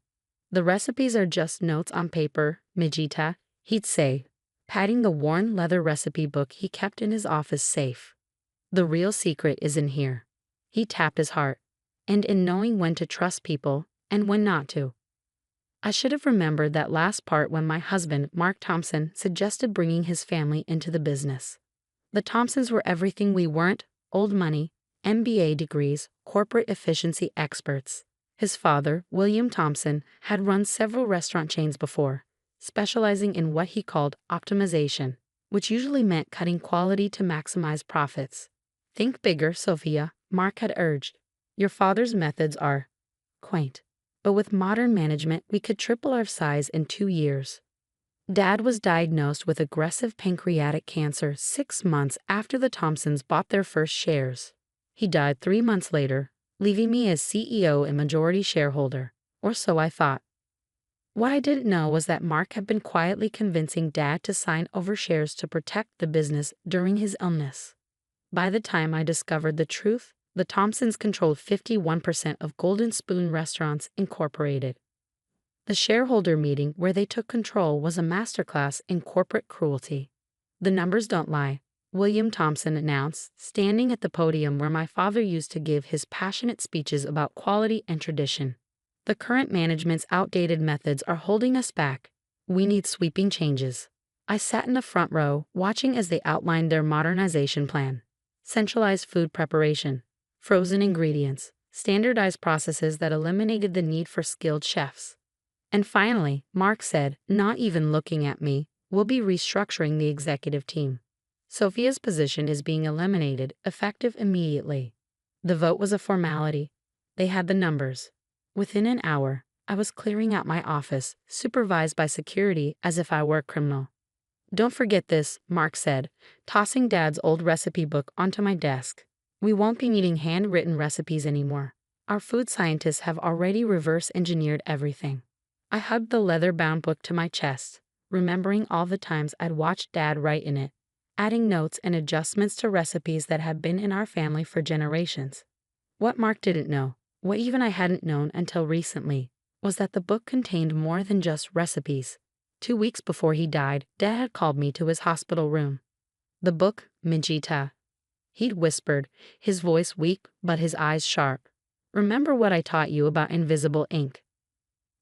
The recipes are just notes on paper, Mijita, he'd say, patting the worn leather recipe book he kept in his office safe. The real secret is in here. He tapped his heart, and in knowing when to trust people and when not to. I should have remembered that last part when my husband, Mark Thompson, suggested bringing his family into the business. The Thompsons were everything we weren't: old money, MBA degrees, corporate efficiency experts. His father, William Thompson, had run several restaurant chains before, specializing in what he called optimization, which usually meant cutting quality to maximize profits. Think bigger, Sophia, Mark had urged. Your father's methods are quaint, but with modern management, we could triple our size in 2 years. Dad was diagnosed with aggressive pancreatic cancer 6 months after the Thompsons bought their first shares. He died 3 months later, leaving me as CEO and majority shareholder, or so I thought. What I didn't know was that Mark had been quietly convincing Dad to sign over shares to protect the business during his illness. By the time I discovered the truth, the Thompsons controlled 51% of Golden Spoon Restaurants Incorporated. The shareholder meeting where they took control was a masterclass in corporate cruelty. The numbers don't lie, William Thompson announced, standing at the podium where my father used to give his passionate speeches about quality and tradition. The current management's outdated methods are holding us back. We need sweeping changes. I sat in the front row, watching as they outlined their modernization plan. Centralized food preparation, frozen ingredients, standardized processes that eliminated the need for skilled chefs. And finally, Mark said, not even looking at me, we'll be restructuring the executive team. Sophia's position is being eliminated, effective immediately. The vote was a formality. They had the numbers. Within an hour, I was clearing out my office, supervised by security as if I were a criminal. "Don't forget this," Mark said, tossing Dad's old recipe book onto my desk. "We won't be needing handwritten recipes anymore. Our food scientists have already reverse engineered everything." I hugged the leather-bound book to my chest, remembering all the times I'd watched Dad write in it, adding notes and adjustments to recipes that had been in our family for generations. What Mark didn't know, what even I hadn't known until recently, was that the book contained more than just recipes. 2 weeks before he died, Dad had called me to his hospital room. "The book, Mijita," he'd whispered, his voice weak but his eyes sharp. "Remember what I taught you about invisible ink?"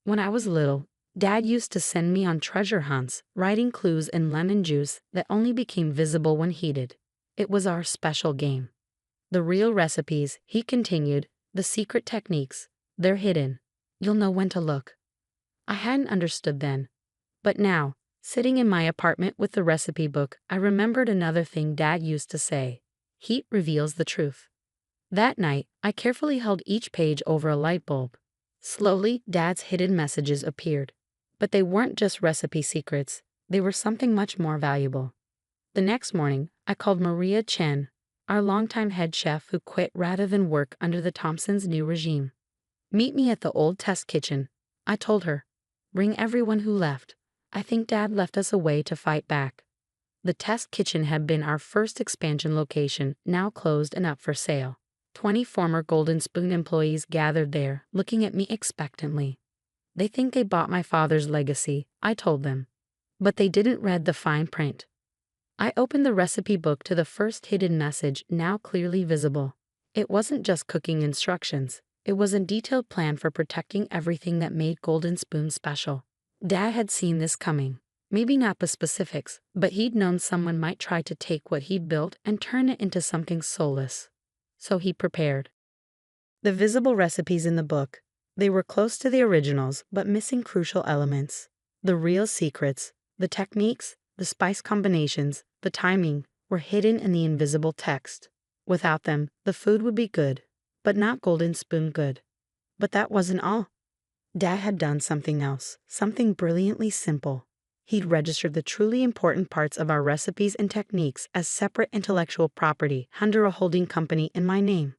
When I was little, Dad used to send me on treasure hunts, writing clues in lemon juice that only became visible when heated. It was our special game. "The real recipes," he continued, "the secret techniques, they're hidden. You'll know when to look." I hadn't understood then. But now, sitting in my apartment with the recipe book, I remembered another thing Dad used to say: "Heat reveals the truth." That night, I carefully held each page over a light bulb. Slowly, Dad's hidden messages appeared. But they weren't just recipe secrets, they were something much more valuable. The next morning, I called Maria Chen, our longtime head chef who quit rather than work under the Thompsons' new regime. "Meet me at the old test kitchen," I told her. "Bring everyone who left. I think Dad left us a way to fight back." The test kitchen had been our first expansion location, now closed and up for sale. 20 former Golden Spoon employees gathered there, looking at me expectantly. "They think they bought my father's legacy," I told them. But they didn't read the fine print. I opened the recipe book to the first hidden message, now clearly visible. It wasn't just cooking instructions. It was a detailed plan for protecting everything that made Golden Spoon special. Dad had seen this coming. Maybe not the specifics, but he'd known someone might try to take what he'd built and turn it into something soulless. So he prepared. The visible recipes in the book, they were close to the originals, but missing crucial elements. The real secrets, the techniques, the spice combinations, the timing, were hidden in the invisible text. Without them, the food would be good, but not Golden Spoon good. But that wasn't all. Dad had done something else, something brilliantly simple. He'd registered the truly important parts of our recipes and techniques as separate intellectual property under a holding company in my name.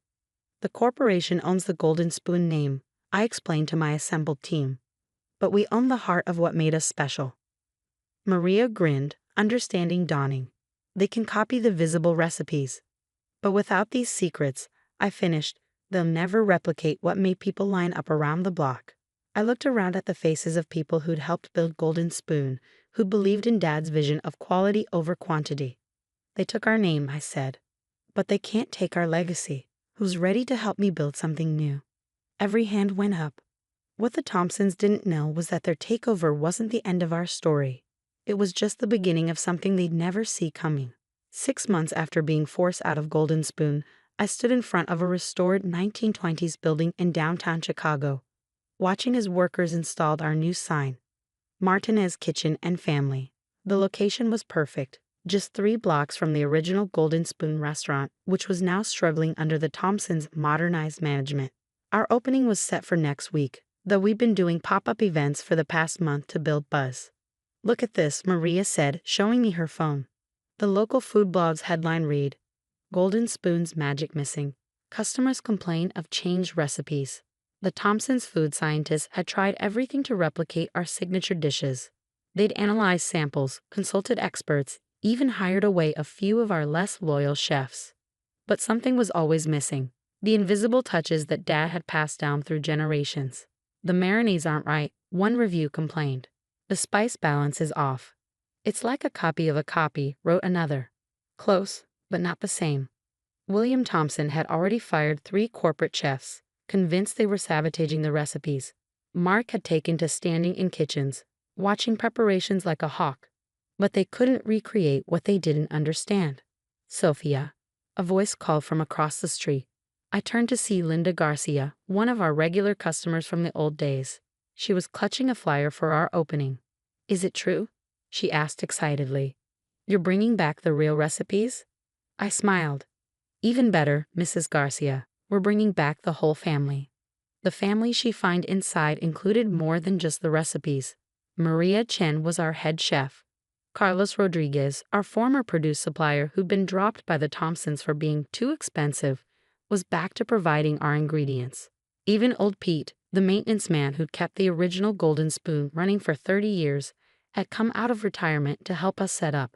"The corporation owns the Golden Spoon name," I explained to my assembled team. "But we own the heart of what made us special." Maria grinned, understanding dawning. "They can copy the visible recipes. But without these secrets," I finished, "they'll never replicate what made people line up around the block." I looked around at the faces of people who'd helped build Golden Spoon, who believed in Dad's vision of quality over quantity. "They took our name," I said. "But they can't take our legacy. Who's ready to help me build something new?" Every hand went up. What the Thompsons didn't know was that their takeover wasn't the end of our story. It was just the beginning of something they'd never see coming. 6 months after being forced out of Golden Spoon, I stood in front of a restored 1920s building in downtown Chicago, watching as workers installed our new sign, "Martinez Kitchen and Family." The location was perfect, just 3 blocks from the original Golden Spoon restaurant, which was now struggling under the Thompsons' modernized management. Our opening was set for next week, though we've been doing pop-up events for the past month to build buzz. "Look at this," Maria said, showing me her phone. The local food blog's headline read, "Golden Spoon's magic missing. Customers complain of changed recipes." The Thompsons' food scientists had tried everything to replicate our signature dishes. They'd analyzed samples, consulted experts, even hired away a few of our less loyal chefs. But something was always missing. The invisible touches that Dad had passed down through generations. "The marinades aren't right," one review complained. "The spice balance is off." "It's like a copy of a copy," wrote another. Close, but not the same. William Thompson had already fired 3 corporate chefs, convinced they were sabotaging the recipes. Mark had taken to standing in kitchens, watching preparations like a hawk. But they couldn't recreate what they didn't understand. "Sophia," a voice called from across the street. I turned to see Linda Garcia, one of our regular customers from the old days. She was clutching a flyer for our opening. "Is it true?" she asked excitedly. "You're bringing back the real recipes?" I smiled. "Even better, Mrs. Garcia. We're bringing back the whole family." The family she found inside included more than just the recipes. Maria Chen was our head chef. Carlos Rodriguez, our former produce supplier who'd been dropped by the Thompsons for being too expensive, was back to providing our ingredients. Even old Pete, the maintenance man who'd kept the original Golden Spoon running for 30 years, had come out of retirement to help us set up.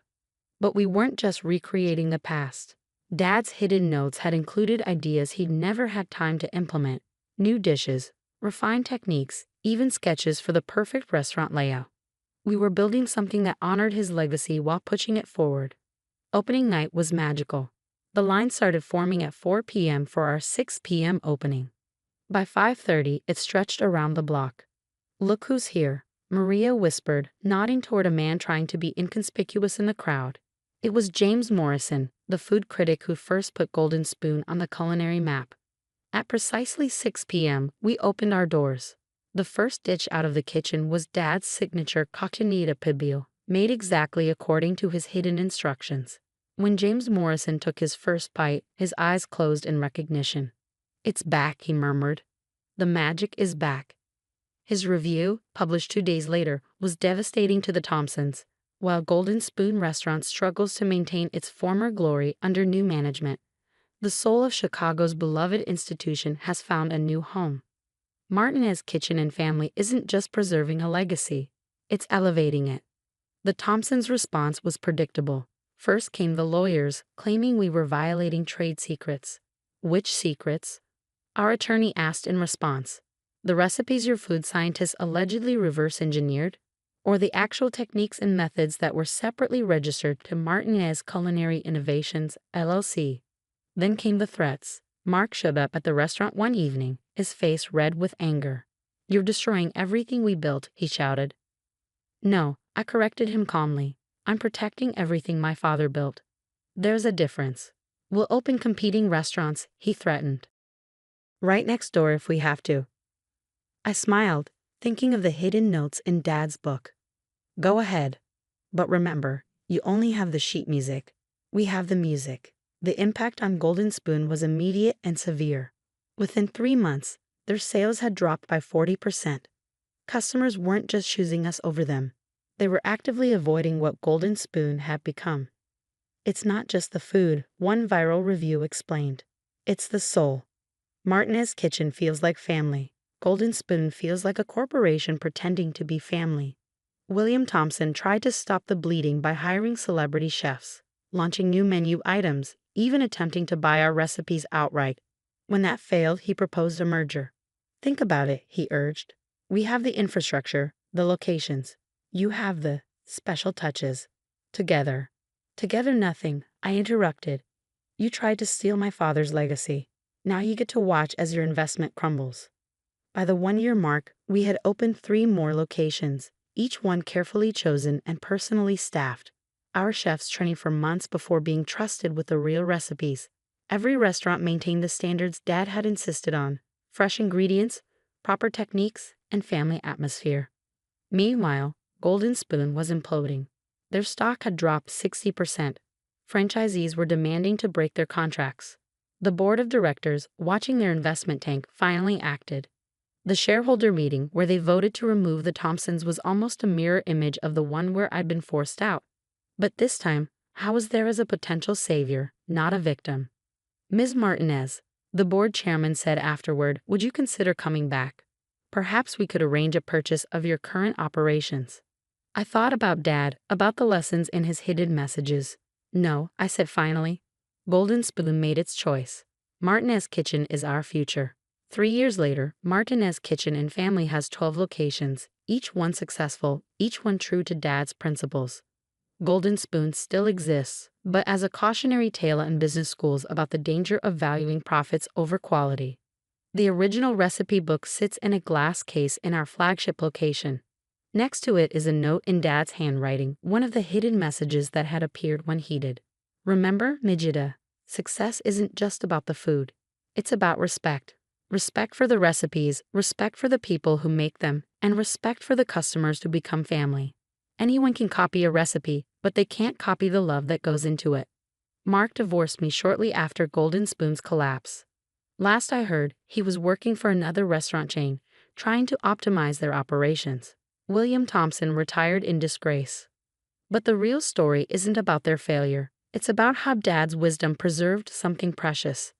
But we weren't just recreating the past. Dad's hidden notes had included ideas he'd never had time to implement, new dishes, refined techniques, even sketches for the perfect restaurant layout. We were building something that honored his legacy while pushing it forward. Opening night was magical. The line started forming at 4 p.m. for our 6 p.m. opening. By 5:30, it stretched around the block. "Look who's here," Maria whispered, nodding toward a man trying to be inconspicuous in the crowd. It was James Morrison, the food critic who first put Golden Spoon on the culinary map. At precisely 6 p.m., we opened our doors. The first dish out of the kitchen was Dad's signature cochinita pibil, made exactly according to his hidden instructions. When James Morrison took his first bite, his eyes closed in recognition. "It's back," he murmured. "The magic is back." His review, published 2 days later, was devastating to the Thompsons. While Golden Spoon Restaurant struggles to maintain its former glory under new management, the soul of Chicago's beloved institution has found a new home. Martinez Kitchen and Family isn't just preserving a legacy, it's elevating it. The Thompsons' response was predictable. First came the lawyers, claiming we were violating trade secrets. "Which secrets?" our attorney asked in response. "The recipes your food scientists allegedly reverse-engineered? Or the actual techniques and methods that were separately registered to Martinez Culinary Innovations, LLC. Then came the threats. Mark showed up at the restaurant one evening, his face red with anger. "You're destroying everything we built," he shouted. "No," I corrected him calmly. "I'm protecting everything my father built." "There's a difference. We'll open competing restaurants," he threatened. "Right next door if we have to." I smiled, thinking of the hidden notes in Dad's book. "Go ahead. But remember, you only have the sheet music. We have the music." The impact on Golden Spoon was immediate and severe. Within 3 months, their sales had dropped by 40%. Customers weren't just choosing us over them. They were actively avoiding what Golden Spoon had become. "It's not just the food," one viral review explained. "It's the soul. Martinez Kitchen feels like family. Golden Spoon feels like a corporation pretending to be family." William Thompson tried to stop the bleeding by hiring celebrity chefs, launching new menu items, even attempting to buy our recipes outright. When that failed, he proposed a merger. "Think about it," he urged. "We have the infrastructure, the locations. You have the special touches. Together nothing," I interrupted. "You tried to steal my father's legacy. Now you get to watch as your investment crumbles." By the 1-year mark, we had opened 3 more locations, each one carefully chosen and personally staffed. Our chefs training for months before being trusted with the real recipes. Every restaurant maintained the standards Dad had insisted on: fresh ingredients, proper techniques, and family atmosphere. Meanwhile, Golden Spoon was imploding. Their stock had dropped 60%. Franchisees were demanding to break their contracts. The board of directors, watching their investment tank, finally acted. The shareholder meeting where they voted to remove the Thompsons was almost a mirror image of the one where I'd been forced out. But this time, I was there as a potential savior, not a victim. "Ms. Martinez," the board chairman said afterward, "would you consider coming back? Perhaps we could arrange a purchase of your current operations." I thought about Dad, about the lessons in his hidden messages. "No," I said finally. Golden Spoon made its choice. Martinez Kitchen is our future. 3 years later, Martinez Kitchen and Family has 12 locations, each one successful, each one true to Dad's principles. Golden Spoon still exists, but as a cautionary tale in business schools about the danger of valuing profits over quality. The original recipe book sits in a glass case in our flagship location. Next to it is a note in Dad's handwriting, one of the hidden messages that had appeared when heated. "Remember, Mijita, success isn't just about the food. It's about respect. Respect for the recipes, respect for the people who make them, and respect for the customers who become family. Anyone can copy a recipe, but they can't copy the love that goes into it." Mark divorced me shortly after Golden Spoon's collapse. Last I heard, he was working for another restaurant chain, trying to optimize their operations. William Thompson retired in disgrace. But the real story isn't about their failure. It's about how Dad's wisdom preserved something precious.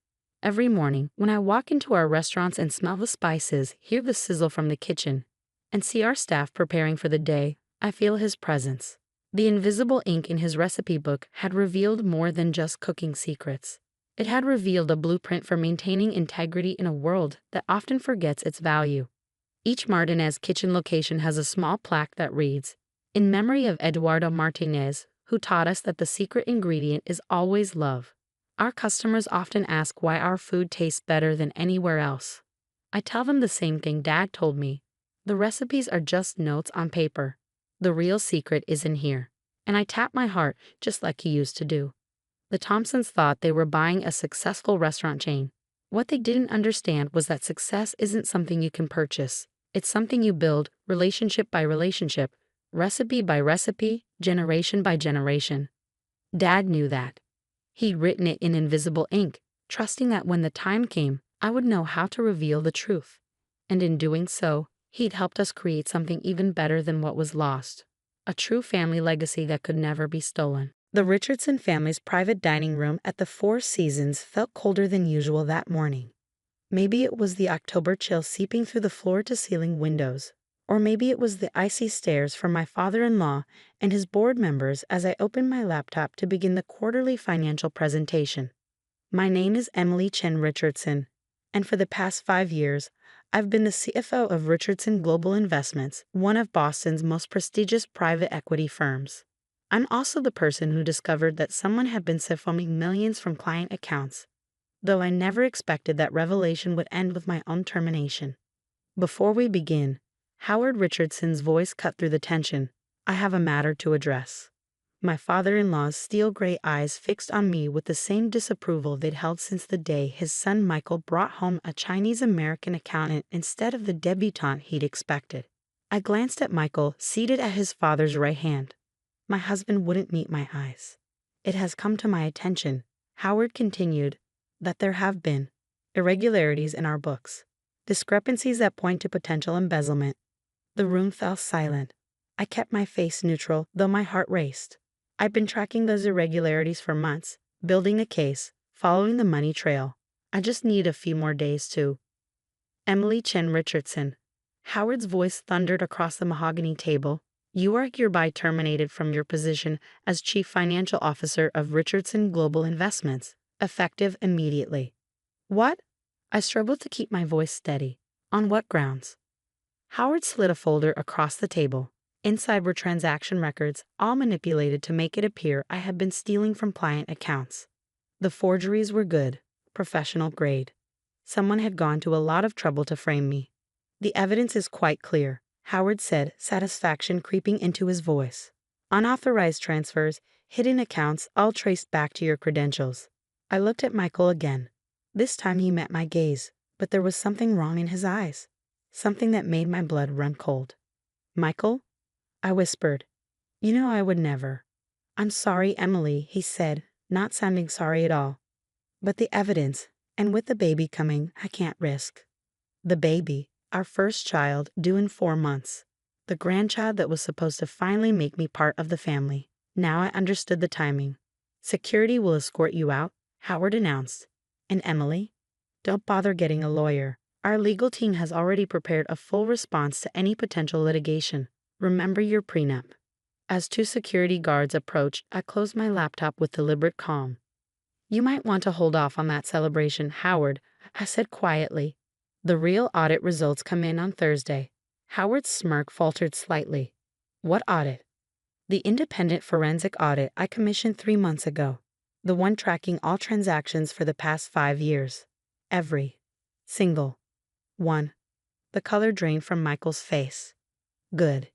Every morning, when I walk into our restaurants and smell the spices, hear the sizzle from the kitchen, and see our staff preparing for the day, I feel his presence. The invisible ink in his recipe book had revealed more than just cooking secrets. It had revealed a blueprint for maintaining integrity in a world that often forgets its value. Each Martinez kitchen location has a small plaque that reads, "In memory of Eduardo Martinez, who taught us that the secret ingredient is always love." Our customers often ask why our food tastes better than anywhere else. I tell them the same thing Dad told me. The recipes are just notes on paper. The real secret is in here. And I tap my heart just like he used to do. The Thompsons thought they were buying a successful restaurant chain. What they didn't understand was that success isn't something you can purchase. It's something you build, relationship by relationship, recipe by recipe, generation by generation. Dad knew that. He'd written it in invisible ink, trusting that when the time came, I would know how to reveal the truth. And in doing so, he'd helped us create something even better than what was lost. A true family legacy that could never be stolen. The Richardson family's private dining room at the Four Seasons felt colder than usual that morning. Maybe it was the October chill seeping through the floor-to-ceiling windows, or maybe it was the icy stares from my father-in-law and his board members as I opened my laptop to begin the quarterly financial presentation. My name is Emily Chen Richardson, and for the past 5 years, I've been the CFO of Richardson Global Investments, one of Boston's most prestigious private equity firms. I'm also the person who discovered that someone had been siphoning millions from client accounts, though I never expected that revelation would end with my own termination. Before we begin, Howard Richardson's voice cut through the tension. I have a matter to address. My father-in-law's steel-gray eyes fixed on me with the same disapproval they'd held since the day his son Michael brought home a Chinese-American accountant instead of the debutante he'd expected. I glanced at Michael, seated at his father's right hand. My husband wouldn't meet my eyes. It has come to my attention, Howard continued, that there have been irregularities in our books, discrepancies that point to potential embezzlement. The room fell silent. I kept my face neutral, though my heart raced. I've been tracking those irregularities for months, building a case, following the money trail. I just need a few more days to. Emily Chen Richardson. Howard's voice thundered across the mahogany table. You are hereby terminated from your position as Chief Financial Officer of Richardson Global Investments, effective immediately. What? I struggled to keep my voice steady. On what grounds? Howard slid a folder across the table. Inside were transaction records, all manipulated to make it appear I had been stealing from client accounts. The forgeries were good, professional grade. Someone had gone to a lot of trouble to frame me. The evidence is quite clear, Howard said, satisfaction creeping into his voice. Unauthorized transfers, hidden accounts, all traced back to your credentials. I looked at Michael again. This time he met my gaze, but there was something wrong in his eyes. Something that made my blood run cold. Michael? I whispered. You know I would never. I'm sorry, Emily, he said, not sounding sorry at all. But the evidence, and with the baby coming, I can't risk. The baby, our first child, due in 4 months. The grandchild that was supposed to finally make me part of the family. Now I understood the timing. Security will escort you out, Howard announced. And Emily? Don't bother getting a lawyer. Our legal team has already prepared a full response to any potential litigation. Remember your prenup. As 2 security guards approached, I closed my laptop with deliberate calm. You might want to hold off on that celebration, Howard, I said quietly. The real audit results come in on Thursday. Howard's smirk faltered slightly. What audit? The independent forensic audit I commissioned 3 months ago. The one tracking all transactions for the past 5 years. Every single one. The color drained from Michael's face. Good.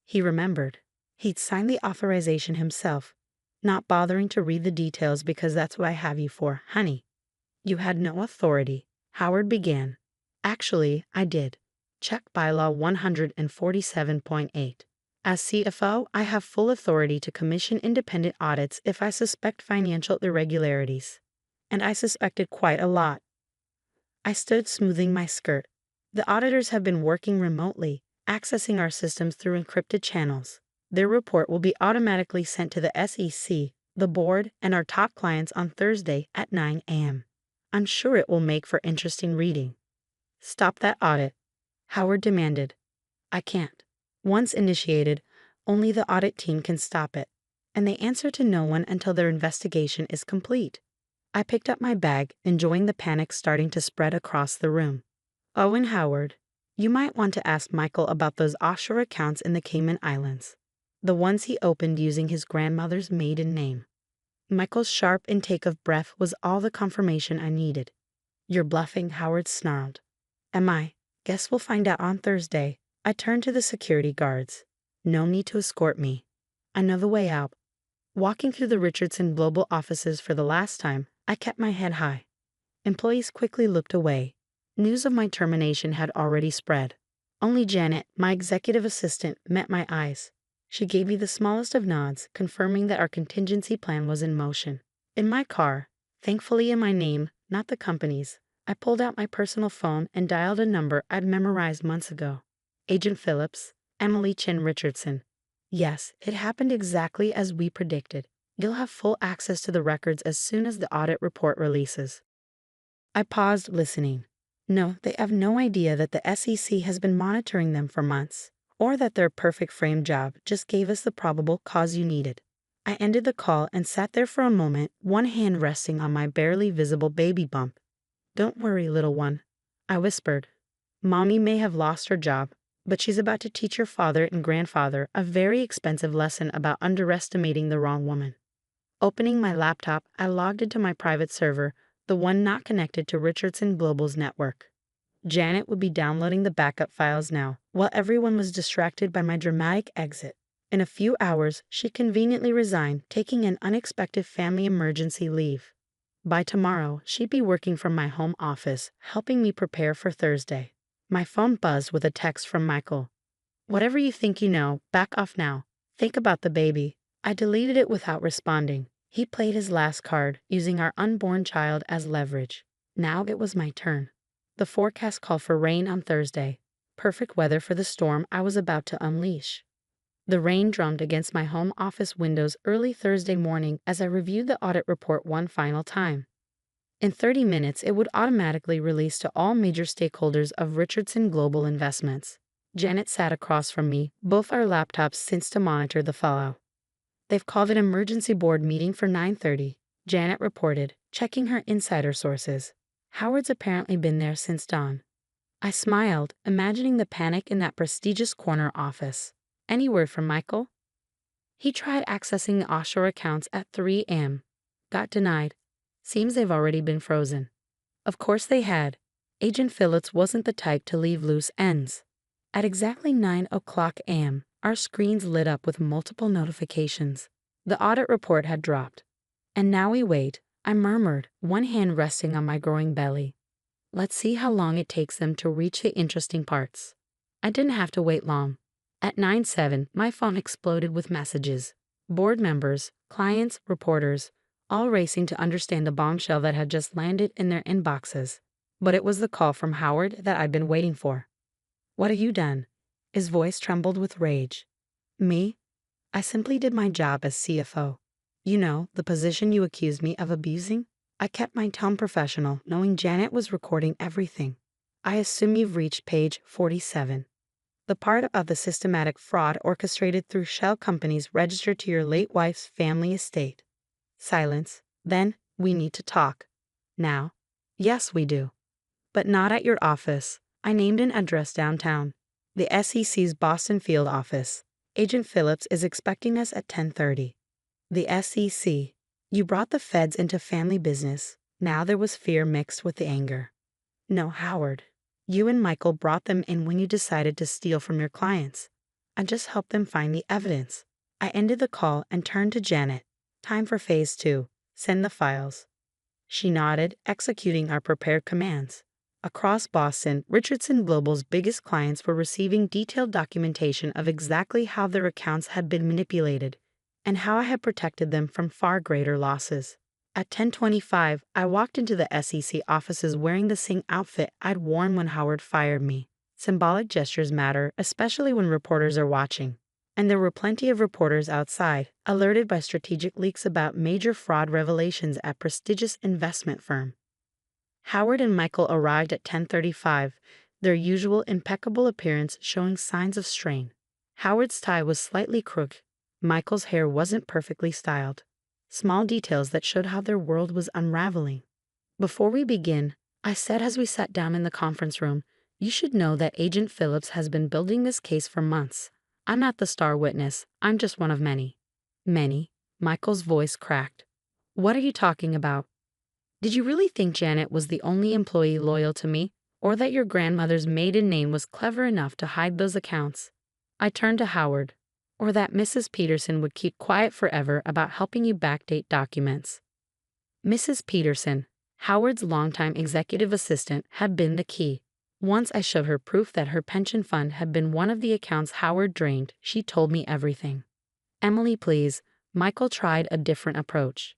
He remembered. He'd signed the authorization himself, not bothering to read the details because that's what I have you for, honey. You had no authority, Howard began. Actually, I did. Check bylaw 147.8. As CFO, I have full authority to commission independent audits if I suspect financial irregularities. And I suspected quite a lot. I stood smoothing my skirt. The auditors have been working remotely, accessing our systems through encrypted channels. Their report will be automatically sent to the SEC, the board, and our top clients on Thursday at 9 a.m. I'm sure it will make for interesting reading. Stop that audit, Howard demanded. I can't. Once initiated, only the audit team can stop it, and they answer to no one until their investigation is complete. I picked up my bag, enjoying the panic starting to spread across the room. Oh, and Howard, you might want to ask Michael about those offshore accounts in the Cayman Islands. The ones he opened using his grandmother's maiden name. Michael's sharp intake of breath was all the confirmation I needed. You're bluffing, Howard snarled. Am I? Guess we'll find out on Thursday. I turned to the security guards. No need to escort me. I know the way out. Walking through the Richardson Global offices for the last time, I kept my head high. Employees quickly looked away. News of my termination had already spread. Only Janet, my executive assistant, met my eyes. She gave me the smallest of nods, confirming that our contingency plan was in motion. In my car, thankfully in my name, not the company's, I pulled out my personal phone and dialed a number I'd memorized months ago. Agent Phillips, Emily Chin Richardson. Yes, it happened exactly as we predicted. You'll have full access to the records as soon as the audit report releases. I paused, listening. No, they have no idea that the SEC has been monitoring them for months, or that their perfect frame job just gave us the probable cause you needed. I ended the call and sat there for a moment, one hand resting on my barely visible baby bump. Don't worry, little one, I whispered. Mommy may have lost her job, but she's about to teach your father and grandfather a very expensive lesson about underestimating the wrong woman. Opening my laptop, I logged into my private server, the one not connected to Richardson Global's network. Janet would be downloading the backup files now, while everyone was distracted by my dramatic exit. In a few hours, she conveniently resigned, taking an unexpected family emergency leave. By tomorrow, she'd be working from my home office, helping me prepare for Thursday. My phone buzzed with a text from Michael. Whatever you think you know, back off now. Think about the baby. I deleted it without responding. He played his last card, using our unborn child as leverage. Now it was my turn. The forecast called for rain on Thursday. Perfect weather for the storm I was about to unleash. The rain drummed against my home office windows early Thursday morning as I reviewed the audit report one final time. In 30 minutes, it would automatically release to all major stakeholders of Richardson Global Investments. Janet sat across from me, both our laptops synced to monitor the fallout. They've called an emergency board meeting for 9:30, Janet reported, checking her insider sources. Howard's apparently been there since dawn. I smiled, imagining the panic in that prestigious corner office. Any word from Michael? He tried accessing the offshore accounts at 3 a.m. Got denied. Seems they've already been frozen. Of course they had. Agent Phillips wasn't the type to leave loose ends. At exactly 9 o'clock a.m., our screens lit up with multiple notifications. The audit report had dropped. And now we wait, I murmured, one hand resting on my growing belly. Let's see how long it takes them to reach the interesting parts. I didn't have to wait long. At 9:07, my phone exploded with messages. Board members, clients, reporters, all racing to understand the bombshell that had just landed in their inboxes. But it was the call from Howard that I'd been waiting for. What have you done? His voice trembled with rage. Me? I simply did my job as CFO. You know, the position you accused me of abusing? I kept my tone professional, knowing Janet was recording everything. I assume you've reached page 47. The part of the systematic fraud orchestrated through shell companies registered to your late wife's family estate. Silence. Then, we need to talk. Now? Yes, we do. But not at your office. I named an address downtown. The SEC's Boston field office. Agent Phillips is expecting us at 10:30. The SEC. You brought the feds into family business. Now there was fear mixed with the anger. No, Howard. You and Michael brought them in when you decided to steal from your clients. I just helped them find the evidence. I ended the call and turned to Janet. Time for phase 2. Send the files. She nodded, executing our prepared commands. Across Boston, Richardson Global's biggest clients were receiving detailed documentation of exactly how their accounts had been manipulated and how I had protected them from far greater losses. At 10:25, I walked into the SEC offices wearing the same outfit I'd worn when Howard fired me. Symbolic gestures matter, especially when reporters are watching. And there were plenty of reporters outside, alerted by strategic leaks about major fraud revelations at prestigious investment firm. Howard and Michael arrived at 10:35, their usual impeccable appearance showing signs of strain. Howard's tie was slightly crooked. Michael's hair wasn't perfectly styled. Small details that showed how their world was unraveling. Before we begin, I said as we sat down in the conference room, you should know that Agent Phillips has been building this case for months. I'm not the star witness, I'm just one of many. Many? Michael's voice cracked. What are you talking about? Did you really think Janet was the only employee loyal to me, or that your grandmother's maiden name was clever enough to hide those accounts? I turned to Howard. Or that Mrs. Peterson would keep quiet forever about helping you backdate documents. Mrs. Peterson, Howard's longtime executive assistant, had been the key. Once I showed her proof that her pension fund had been one of the accounts Howard drained, she told me everything. Emily, please. Michael tried a different approach.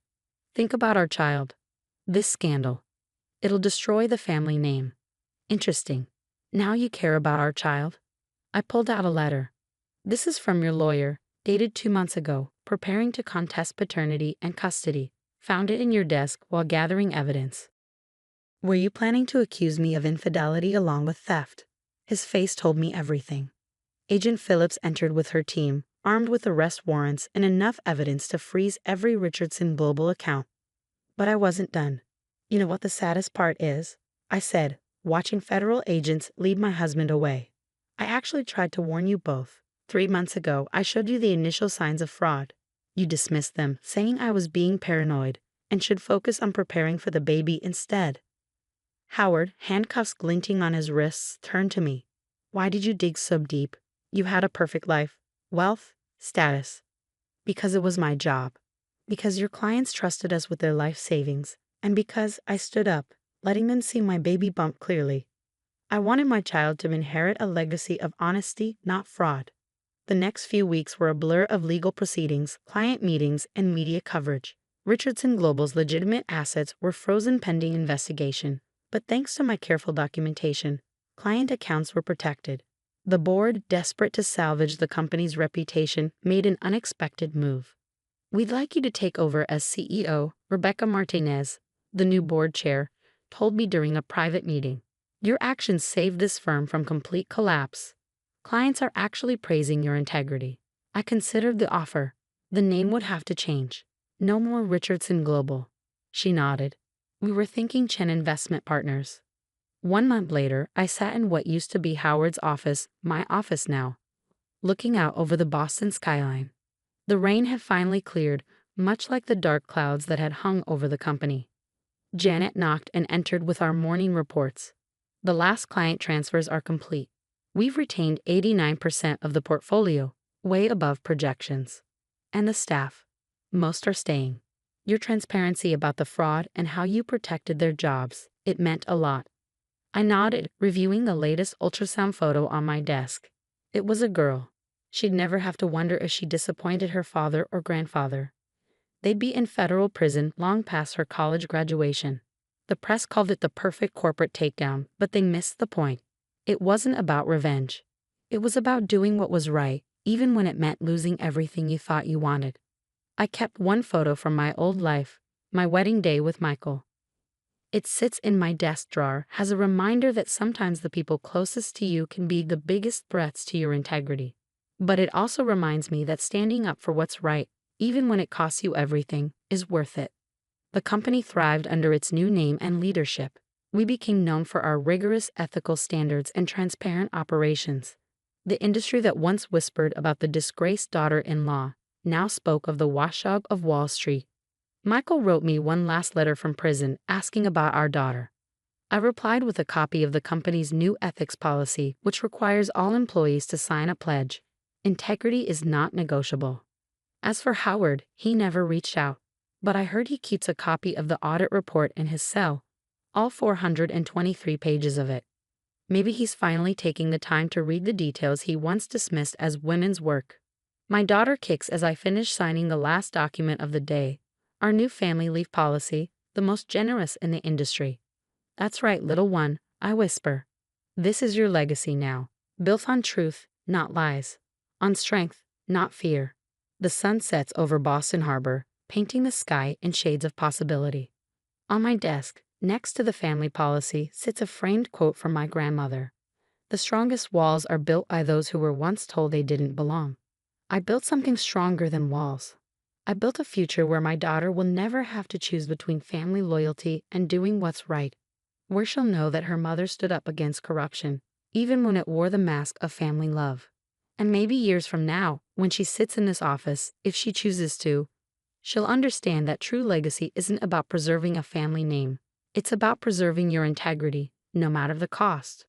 Think about our child. This scandal. It'll destroy the family name. Interesting. Now you care about our child? I pulled out a letter. This is from your lawyer, dated 2 months ago, preparing to contest paternity and custody. Found it in your desk while gathering evidence. Were you planning to accuse me of infidelity along with theft? His face told me everything. Agent Phillips entered with her team, armed with arrest warrants and enough evidence to freeze every Richardson Global account. But I wasn't done. You know what the saddest part is? I said, watching federal agents lead my husband away. I actually tried to warn you both. 3 months ago, I showed you the initial signs of fraud. You dismissed them, saying I was being paranoid and should focus on preparing for the baby instead. Howard, handcuffs glinting on his wrists, turned to me. Why did you dig so deep? You had a perfect life, wealth, status. Because it was my job. Because your clients trusted us with their life savings. And because I stood up, letting them see my baby bump clearly. I wanted my child to inherit a legacy of honesty, not fraud. The next few weeks were a blur of legal proceedings, client meetings, and media coverage. Richardson Global's legitimate assets were frozen pending investigation, but thanks to my careful documentation, client accounts were protected. The board, desperate to salvage the company's reputation, made an unexpected move. We'd like you to take over as CEO, Rebecca Martinez, the new board chair, told me during a private meeting. Your actions saved this firm from complete collapse. Clients are actually praising your integrity. I considered the offer. The name would have to change. No more Richardson Global. She nodded. We were thinking Chen Investment Partners. 1 month later, I sat in what used to be Howard's office, my office now, looking out over the Boston skyline. The rain had finally cleared, much like the dark clouds that had hung over the company. Janet knocked and entered with our morning reports. The last client transfers are complete. We've retained 89% of the portfolio, way above projections. And the staff. Most are staying. Your transparency about the fraud and how you protected their jobs, it meant a lot. I nodded, reviewing the latest ultrasound photo on my desk. It was a girl. She'd never have to wonder if she disappointed her father or grandfather. They'd be in federal prison long past her college graduation. The press called it the perfect corporate takedown, but they missed the point. It wasn't about revenge. It was about doing what was right, even when it meant losing everything you thought you wanted. I kept one photo from my old life, my wedding day with Michael. It sits in my desk drawer as a reminder that sometimes the people closest to you can be the biggest threats to your integrity. But it also reminds me that standing up for what's right, even when it costs you everything, is worth it. The company thrived under its new name and leadership. We became known for our rigorous ethical standards and transparent operations. The industry that once whispered about the disgraced daughter-in-law now spoke of the washout of Wall Street. Michael wrote me one last letter from prison asking about our daughter. I replied with a copy of the company's new ethics policy, which requires all employees to sign a pledge. Integrity is not negotiable. As for Howard, he never reached out, but I heard he keeps a copy of the audit report in his cell, all 423 pages of it. Maybe he's finally taking the time to read the details he once dismissed as women's work. My daughter kicks as I finish signing the last document of the day, Our new family leave policy, the most generous in the industry. That's right, little one, I whisper. This is your legacy now, built on truth, not lies, on strength, not fear. The sun sets over Boston Harbor, painting the sky in shades of possibility. On my desk, next to the family policy, sits a framed quote from my grandmother. The strongest walls are built by those who were once told they didn't belong. I built something stronger than walls. I built a future where my daughter will never have to choose between family loyalty and doing what's right, where she'll know that her mother stood up against corruption, even when it wore the mask of family love. And maybe years from now, when she sits in this office, if she chooses to, she'll understand that true legacy isn't about preserving a family name. It's about preserving your integrity, no matter the cost.